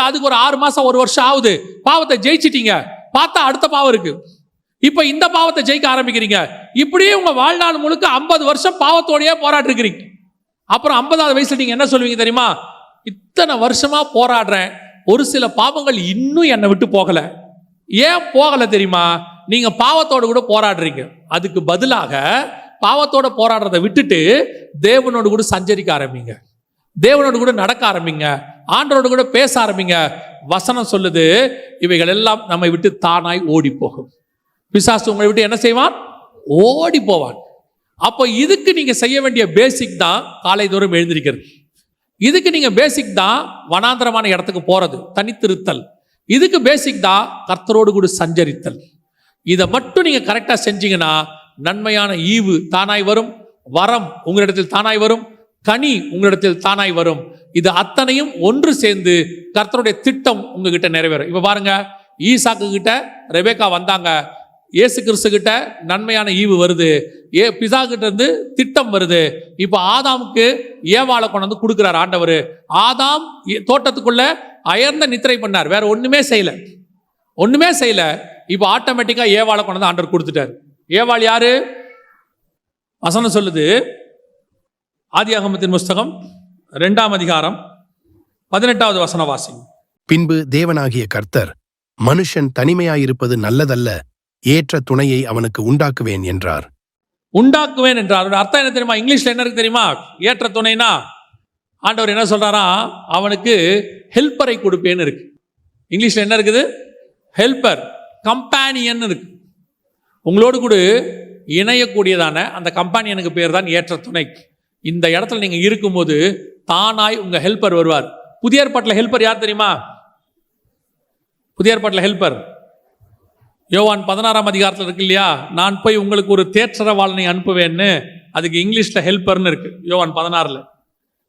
அதுக்கு ஒரு 6 மாசம் 1 வருஷம் ஆகுது, பாவத்தை ஜெயிச்சிட்டீங்க, பார்த்தா அடுத்த பாவம் இருக்கு, இப்ப இந்த பாவத்தை ஜெயிக்க ஆரம்பிக்கிறீங்க. இப்படியே உங்க வாழ்நாள் முழுக்க 50 வருஷம் பாவத்தோடயே போராடி இருக்கிறீங்க. அப்புறம் 50வது வயசுல நீங்க என்ன சொல்லுவீங்க தெரியுமா, இத்தனை வருஷமா போராடுறேன், ஒரு சில பாவங்கள் இன்னும் என்னை விட்டு போகல. ஏன் போகல தெரியுமா, நீங்க பாவத்தோடு கூட போராடுறீங்க. அதுக்கு பதிலாக பாவத்தோட போராடுறதை விட்டுட்டு தேவனோடு கூட சஞ்சரிக்க ஆரம்பிங்க, தேவனோடு கூட நடக்க ஆரம்பிங்க, ஆண்டவரோடு கூட பேச ஆரம்பிங்க. வசனம் சொல்லுது, இவைகள் எல்லாம் நம்மை விட்டு தானாய் ஓடி போகும். பிசாசு உங்களை விட்டு என்ன செய்வான், ஓடி போவான். அப்போ இதுக்கு நீங்க செய்ய வேண்டிய பேசிக் தான் காலை தோறும் எழுந்திருக்கிறது. இதுக்கு நீங்க பேசிக் தான் வனாந்தரமான இடத்துக்கு போறது, தனித்திருத்தல். இதுக்கு பேசிக் தான் கர்த்தரோடு கூட சஞ்சரித்தல். இதை மட்டும் நீங்க கரெக்டா செஞ்சீங்கன்னா நன்மையான ஈவு தானாய் வரும், வரம் உங்களிடத்தில் தானாய் வரும், கனி உங்களிடத்தில் தானாய் வரும். இது அத்தனையும் ஒன்று சேர்ந்து கர்த்தருடைய திட்டம் உங்ககிட்ட நிறைவேறும். இப்ப பாருங்க, ஈசாக்கு கிட்ட ரெபேக்கா வந்தாங்க, இயேசு கிறிஸ்து கிட்ட நன்மையான ஈவு வருது, பிசா கிட்ட இருந்து திட்டம் வருது. இப்ப ஆதாமுக்கு ஏவாளை கொண்டு வந்து கொடுக்கிறார் ஆண்டவர். ஆதாம் தோட்டத்துக்குள்ள அயர்ந்த நித்திரை பண்ணார், வேற ஒண்ணுமே செய்யல. இப்ப ஆட்டோமேட்டிக்கா ஏவாளை கொண்டு வந்து ஆண்டவர் கொடுத்துட்டார். ஏவாள் யாரு, வசனம் சொல்லுது, ஆதியாகமத்தின் புஸ்தகம் 2ஆம் அதிகாரம் 18வது வசனம் வாசிங்க. பின்பு தேவனாகிய கர்த்தர், மனுஷன் தனிமையாயிருப்பது நல்லதல்ல, ஏற்ற துணையை அவனுக்கு உண்டாக்குவேன் என்றார். உண்டாக்குவேன் என்றார். அர்த்தம் என்ன தெரியுமா, இங்கிலீஷ்ல என்ன இருக்கு தெரியுமா, ஏற்ற துணைனா ஆண்டவர் என்ன சொல்றாரா, அவனுக்கு ஹெல்ப்பரை கொடுப்பேன்னு இருக்கு. இங்கிலீஷ்ல என்ன இருக்குது, ஹெல்ப்பர், கம்பானியன் இருக்கு. உங்களோடு கூட இணையக்கூடியதான அந்த கம்பானியனுக்கு பேர் தான் ஏற்ற துணை. இந்த இடத்துல நீங்க இருக்கும்போது தானாய் உங்க ஹெல்ப்பர் வருவார். புதிய ஏற்பாட்டில் ஹெல்ப்பர் யார் தெரியுமா, புதிய ஏற்பாட்டில் ஹெல்ப்பர் யோவான் 16ஆம் அதிகாரத்தில் இருக்கு இல்லையா, நான் போய் உங்களுக்கு ஒரு தேற்றரவாளனை அனுப்புவேன்னு, அதுக்கு இங்கிலீஷ்ல ஹெல்ப்பர்னு இருக்கு யோவான் 16ல்.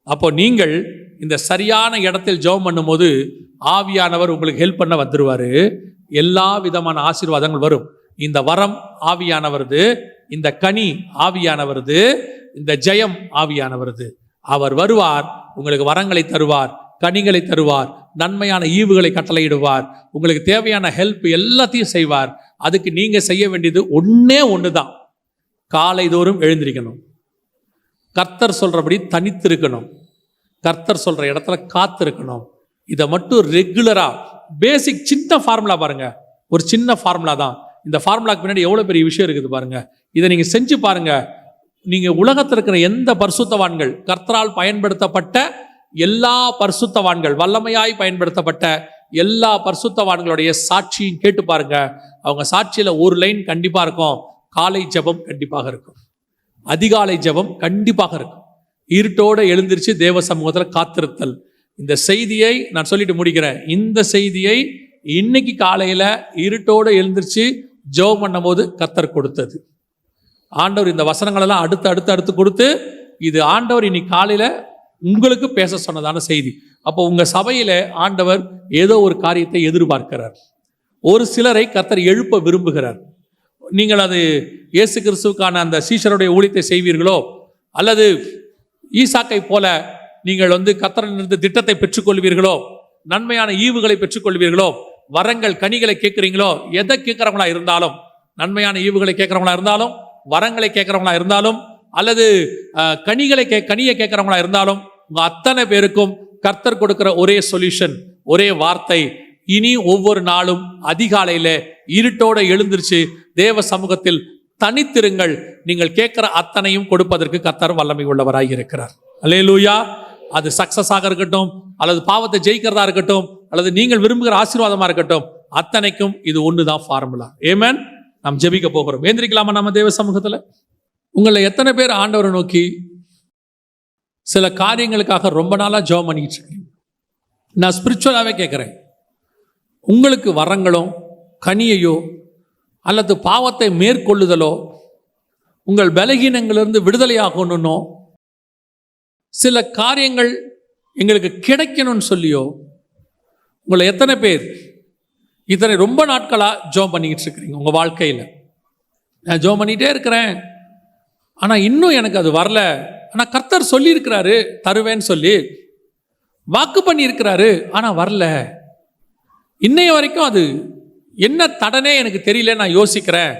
அப்போ நீங்கள் இந்த சரியான இடத்தில் ஜெபம் பண்ணும்போது ஆவியானவர் உங்களுக்கு ஹெல்ப் பண்ண வந்துருவாரு. எல்லா விதமான ஆசீர்வாதங்கள் வரும். இந்த வரம் ஆவியானவருது, இந்த கனி ஆவியானவருது, இந்த ஜெயம் ஆவியானவருது. அவர் வருவார், உங்களுக்கு வரங்களை தருவார், கனிகளை தருவார், நன்மையான ஈவுகளை கட்டளையிடுவார், உங்களுக்கு தேவையான ஹெல்ப் எல்லாத்தையும் செய்வார். அதுக்கு நீங்க செய்ய வேண்டியது ஒண்ணே ஒண்ணுதான், காலை தோறும் எழுந்திருக்கணும், கர்த்தர் சொல்றபடி தனித்திருக்கணும், கர்த்தர் சொல்ற இடத்துல காத்திருக்கணும். இதை மட்டும் ரெகுலரா, பேசிக் சின்ன ஃபார்முலா பாருங்க, ஒரு சின்ன ஃபார்முலா தான். இந்த ஃபார்முலாக்கு பின்னாடி எவ்வளவு பெரிய விஷயம் இருக்குது பாருங்க. இதை நீங்க செஞ்சு பாருங்க. நீங்க உலகத்தில் இருக்கிற எந்த பரிசுத்தவான்கள், கர்த்தரால் பயன்படுத்தப்பட்ட எல்லா பரிசுத்தவான்கள், வல்லமையாய் பயன்படுத்தப்பட்ட எல்லா பரிசுத்தவான்களுடைய சாட்சியும் கேட்டு பாருங்க. அவங்க சாட்சியில ஒரு லைன் கண்டிப்பா இருக்கும், காலை ஜெபம் கண்டிப்பாக இருக்கும், அதிகாலை ஜெபம் கண்டிப்பாக இருக்கும், இருட்டோட எழுந்திருச்சு தேவ சமூகத்தில் காத்திருத்தல். இந்த செய்தியை நான் சொல்லிட்டு முடிக்கிறேன். இந்த செய்தியை இன்னைக்கு காலையில இருட்டோட எழுந்திருச்சு ஜெபம் பண்ணும் போது கர்த்தர் கொடுத்தது. ஆண்டவர் இந்த வசனங்கள் எல்லாம் அடுத்து கொடுத்து, இது ஆண்டவர் இன்னைக்கு காலையில உங்களுக்கு பேச சொன்னதான செய்தி. அப்போ உங்க சபையில ஆண்டவர் ஏதோ ஒரு காரியத்தை எதிர்பார்க்கிறார். ஒரு சிலரை கர்த்தர் எழுப்ப விரும்புகிறார். நீங்கள் அது இயேசு கிறிஸ்துவுக்கான அந்த சீஷருடைய ஊழியத்தை செய்வீர்களோ, அல்லது ஈசாக்கை போல நீங்கள் கர்த்தரிலிருந்து திட்டத்தை பெற்றுக்கொள்வீர்களோ, நன்மையான ஈவுகளை பெற்றுக்கொள்வீர்களோ, வரங்கள் கனிகளை கேட்குறீங்களோ, எதை கேட்குறவங்களா இருந்தாலும், நன்மையான ஈவுகளை கேட்குறவங்களா இருந்தாலும், வரங்களை கேட்குறவங்களா இருந்தாலும், அல்லது கனியை கேட்குறவங்களா இருந்தாலும், உங்க அத்தனை பேருக்கும் கர்த்தர் கொடுக்கிற ஒரே சொல்யூஷன், ஒரே வார்த்தை, இனி ஒவ்வொரு நாளும் அதிகாலையில இருட்டோட எழுந்திருச்சு தேவ சமூகத்தில் தனித்திருங்கள். நீங்கள் கேட்கிற அத்தனையும் கொடுப்பதற்கு கர்த்தர் வல்லமை உள்ளவராய் இருக்கிறார். அல்லேலூயா. அது சக்சஸ் ஆக இருக்கட்டும், அல்லது பாவத்தை ஜெயிக்கிறதா இருக்கட்டும், அல்லது நீங்கள் விரும்புகிற ஆசீர்வாதமா இருக்கட்டும், அத்தனைக்கும் இது ஒண்ணுதான் ஃபார்முலா. ஆமென். நாம் ஜெபிக்க போகிறோம். ஏந்திரிக்கலாமா நம்ம தேவ சமூகத்துல? உங்களை எத்தனை பேர் ஆண்டவரை நோக்கி சில காரியங்களுக்காக ரொம்ப நாளா ஜெபம் பண்ணிட்டு இருக்கீங்க? நான் ஸ்பிரிச்சுவலாவே கேட்கிறேன். உங்களுக்கு வரங்களோ கனியையோ அல்லது பாவத்தை மேற்கொள்ளுதலோ உங்கள் பலகீனங்களிலிருந்து விடுதலையாகணும்னோ சில காரியங்கள் எங்களுக்கு கிடைக்கணும்னு சொல்லியோ உங்களை எத்தனை பேர் இத்தனை ரொம்ப நாட்களாக ஜெபம் பண்ணிக்கிட்டு இருக்கிறீங்க? உங்கள் வாழ்க்கையில் நான் ஜெபம் பண்ணிகிட்டே இருக்கிறேன், ஆனால் இன்னும் எனக்கு அது வரல. ஆனால் கர்த்தர் சொல்லியிருக்கிறாரு தருவேன்னு சொல்லி வாக்கு பண்ணியிருக்கிறாரு, ஆனால் வரல. இன்னைய வரைக்கும் அது என்ன தடனே எனக்கு தெரியல, நான் யோசிக்கிறேன்,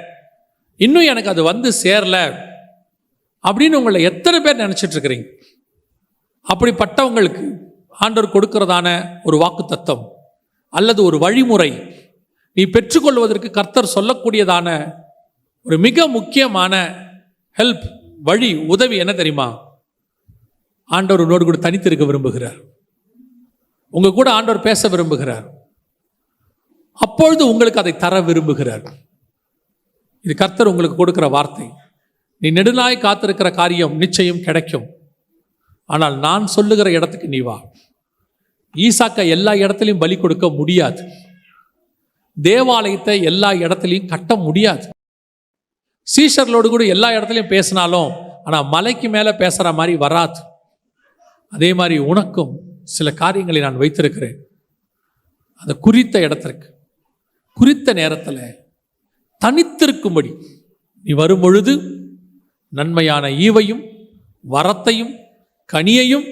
இன்னும் எனக்கு அது வந்து சேரல அப்படின்னு உங்களை எத்தனை பேர் நினச்சிட்டு இருக்கிறீங்க? அப்படிப்பட்டவங்களுக்கு ஆண்டவர் கொடுக்கிறதான ஒரு வாக்கு தத்தம் அல்லது ஒரு வழிமுறை, நீ பெற்றுக்கொள்வதற்கு கர்த்தர் சொல்லக்கூடியதான ஒரு மிக முக்கியமான ஹெல்ப், வழி, உதவி என்ன தெரியுமா? ஆண்டவர் உன்னோடு கூட தனித்திருக்க விரும்புகிறார். உங்க கூட ஆண்டவர் பேச விரும்புகிறார். அப்பொழுது உங்களுக்கு அதை தர விரும்புகிறார். இது கர்த்தர் உங்களுக்கு கொடுக்கிற வார்த்தை. நீ நெடுநாய் காத்திருக்கிற காரியம் நிச்சயம் கிடைக்கும். ஆனால் நான் சொல்லுகிற இடத்துக்கு நீ வா. ஈசாக்கை எல்லா இடத்துலையும் பலி கொடுக்க முடியாது. தேவாலயத்தை எல்லா இடத்துலையும் கட்ட முடியாது. சீஷர்களோடு கூட எல்லா இடத்துலையும் பேசினாலும் ஆனால் மலைக்கு மேலே பேசுகிற மாதிரி வராது. அதே மாதிரி உனக்கும் சில காரியங்களை நான் வைத்திருக்கிறேன். அந்த குறித்த இடத்திற்கு குறித்த நேரத்தில் தனித்திருக்கும்படி நீ வரும் பொழுது நன்மையான ஈவையும் வரத்தையும் கனியையும்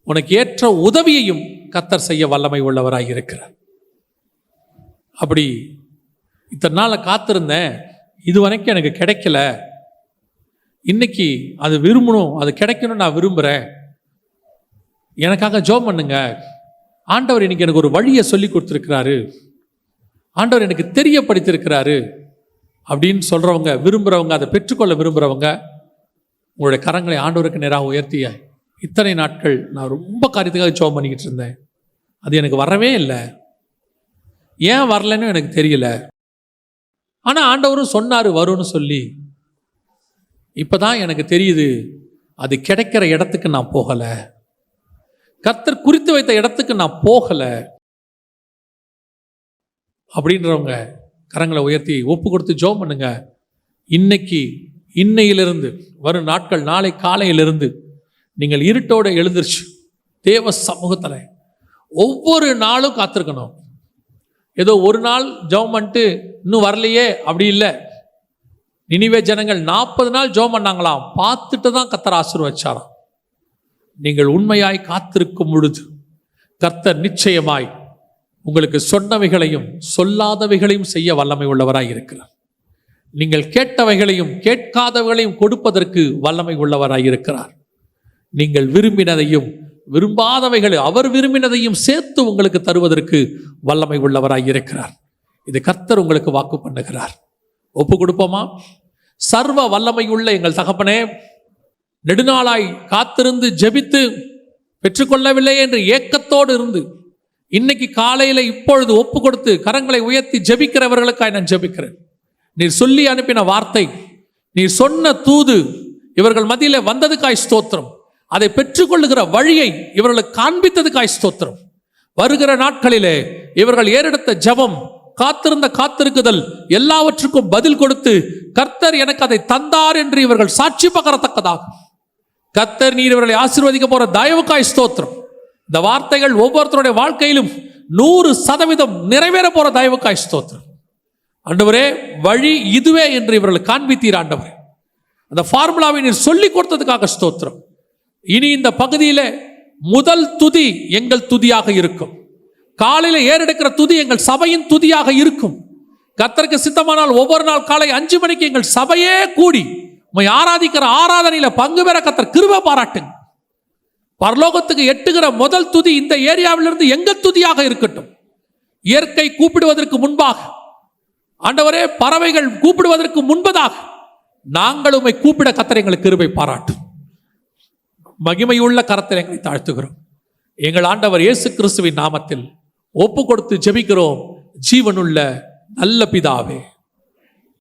உனக்கு ஏற்ற உதவியையும் கர்த்தர் செய்ய வல்லமை உள்ளவராக இருக்கிறார். அப்படி இத்தனை நாள் காத்திருந்தேன், இதுவரைக்கும் எனக்கு கிடைக்கல, இன்னைக்கு அது விரும்பணும், அது கிடைக்கணும்னு நான் விரும்புகிறேன், எனக்காக ஜெபம் பண்ணுங்க, ஆண்டவர் இன்னைக்கு எனக்கு ஒரு வழியை சொல்லி கொடுத்துருக்கிறாரு, ஆண்டவர் எனக்கு தெரியப்படுத்தியிருக்கிறாரு அப்படின்னு சொல்கிறவங்க, விரும்புகிறவங்க, அதை பெற்றுக்கொள்ள விரும்புகிறவங்க உங்களுடைய கரங்களை ஆண்டவருக்கு நேராக உயர்த்திய இத்தனை நாட்கள் நான் ரொம்ப காரியத்துக்காக ஜெபம் பண்ணிக்கிட்டு இருந்தேன், அது எனக்கு வரவே இல்லை, ஏன் வரலன்னு எனக்கு தெரியல, ஆனால் ஆண்டவரும் சொன்னார் வரும்னு சொல்லி, இப்போதான் எனக்கு தெரியுது அது கிடைக்கிற இடத்துக்கு நான் போகலை, கர்த்தர் குறித்து வைத்த இடத்துக்கு நான் போகலை அப்படின்றவங்க கரங்களை உயர்த்தி ஒப்பு கொடுத்து ஜெபம் பண்ணுங்க. இன்னைக்கு இன்னையிலிருந்து வரும் நாட்கள், நாளை காலையிலிருந்து நீங்கள் இருட்டோடு எழுந்திருச்சு தேவ சமூகத்தில் ஒவ்வொரு நாளும் காத்திருக்கணும். ஏதோ ஒரு நாள் ஜெபம் பண்ணிட்டு இன்னும் வரலையே அப்படி இல்லை. நினிவே ஜனங்கள் 40 நாள் ஜெபம் பண்ணாங்களாம், பார்த்துட்டு தான் கர்த்தர் ஆசீர்வதிச்சாராம். நீங்கள் உண்மையாய் காத்திருக்கும் பொழுது கர்த்தர் நிச்சயமாய் உங்களுக்கு சொன்னவைகளையும் சொல்லாதவைகளையும் செய்ய வல்லமை உள்ளவராய் இருக்கிறார். நீங்கள் கேட்டவைகளையும் கேட்காதவைகளையும் கொடுப்பதற்கு வல்லமை உள்ளவராய் இருக்கிறார். நீங்கள் விரும்பினதையும் விரும்பாதவைகளை அவர் விரும்பினதையும் சேர்த்து உங்களுக்கு தருவதற்கு வல்லமை உள்ளவராய் இருக்கிறார். இது கர்த்தர் உங்களுக்கு வாக்கு பண்ணுகிறார். ஒப்பு கொடுப்போமா? சர்வ வல்லமை உள்ள எங்கள் தகப்பனே, நெடுநாளாய் காத்திருந்து ஜெபித்து பெற்றுக்கொள்ளவில்லை என்று ஏக்கத்தோடு இருந்து இன்னைக்கு காலையில இப்பொழுது ஒப்பு கொடுத்து கரங்களை உயர்த்தி ஜெபிக்கிறவர்களுக்காய் நான் ஜெபிக்கிறேன். நீர் சொல்லி அனுப்பின வார்த்தை, நீர் சொன்ன தூது இவர்கள் மத்தியில வந்ததுக்காய் ஸ்தோத்திரம். அதை பெற்றுக்கொள்ளுகிற வழியை இவர்களுக்கு காண்பித்ததுக்காய் ஸ்தோத்திரம். வருகிற நாட்களிலே இவர்கள் ஏறெடுத்த ஜெபம், காத்திருந்த காத்திருக்குதல் எல்லாவற்றுக்கும் பதில் கொடுத்து கர்த்தர் எனக்கு அதை தந்தார் என்று இவர்கள் சாட்சி பகரத்தக்கதாகும். கர்த்தர் நீர் இவர்களை ஆசீர்வதிக்க போற தயவுக்காய் ஸ்தோத்திரம். இந்த வார்த்தைகள் ஒவ்வொருத்தருடைய வாழ்க்கையிலும் 100% நிறைவேற போற தயவுக்காய் ஸ்தோத்திரம். ஆண்டவரே, வழி இதுவே என்று இவர்கள் காண்பித்தீர் ஆண்டவரே. அந்த ஃபார்முலாவை நீர் சொல்லி கொடுத்ததுக்காக ஸ்தோத்திரம். இனி இந்த பகுதியில முதல் துதி எங்கள் துதியாக இருக்கும். காலையில ஏறெடுக்கிற துதி எங்கள் சபையின் துதியாக இருக்கும். கர்த்தருக்கு சித்தமானால் ஒவ்வொரு நாள் காலை 5 மணிக்கு எங்கள் சபையே கூடி உம்மை ஆராதிக்கிற ஆராதனையில பங்கு பெற கர்த்தர் கிருபை பாராட்டுங்க. பரலோகத்துக்கு எட்டுகிற முதல் துதி இந்த ஏரியாவிலிருந்து எங்கள் துதியாக இருக்கட்டும். இயற்கை கூப்பிடுவதற்கு முன்பாக, ஆண்டவரே, பறவைகள் கூப்பிடுவதற்கு முன்பதாக நாங்கள் உம்மை கூப்பிட கர்த்தர் எங்களுக்கு கிருபை பாராட்டும். மகிமையுள்ள கரத்தில் எங்களை தாழ்த்துகிறோம். எங்கள் ஆண்டவர் இயேசு கிறிஸ்துவின் நாமத்தில் ஒப்பு கொடுத்து ஜெபிக்கிறோம் ஜீவனுள்ள நல்ல பிதாவே.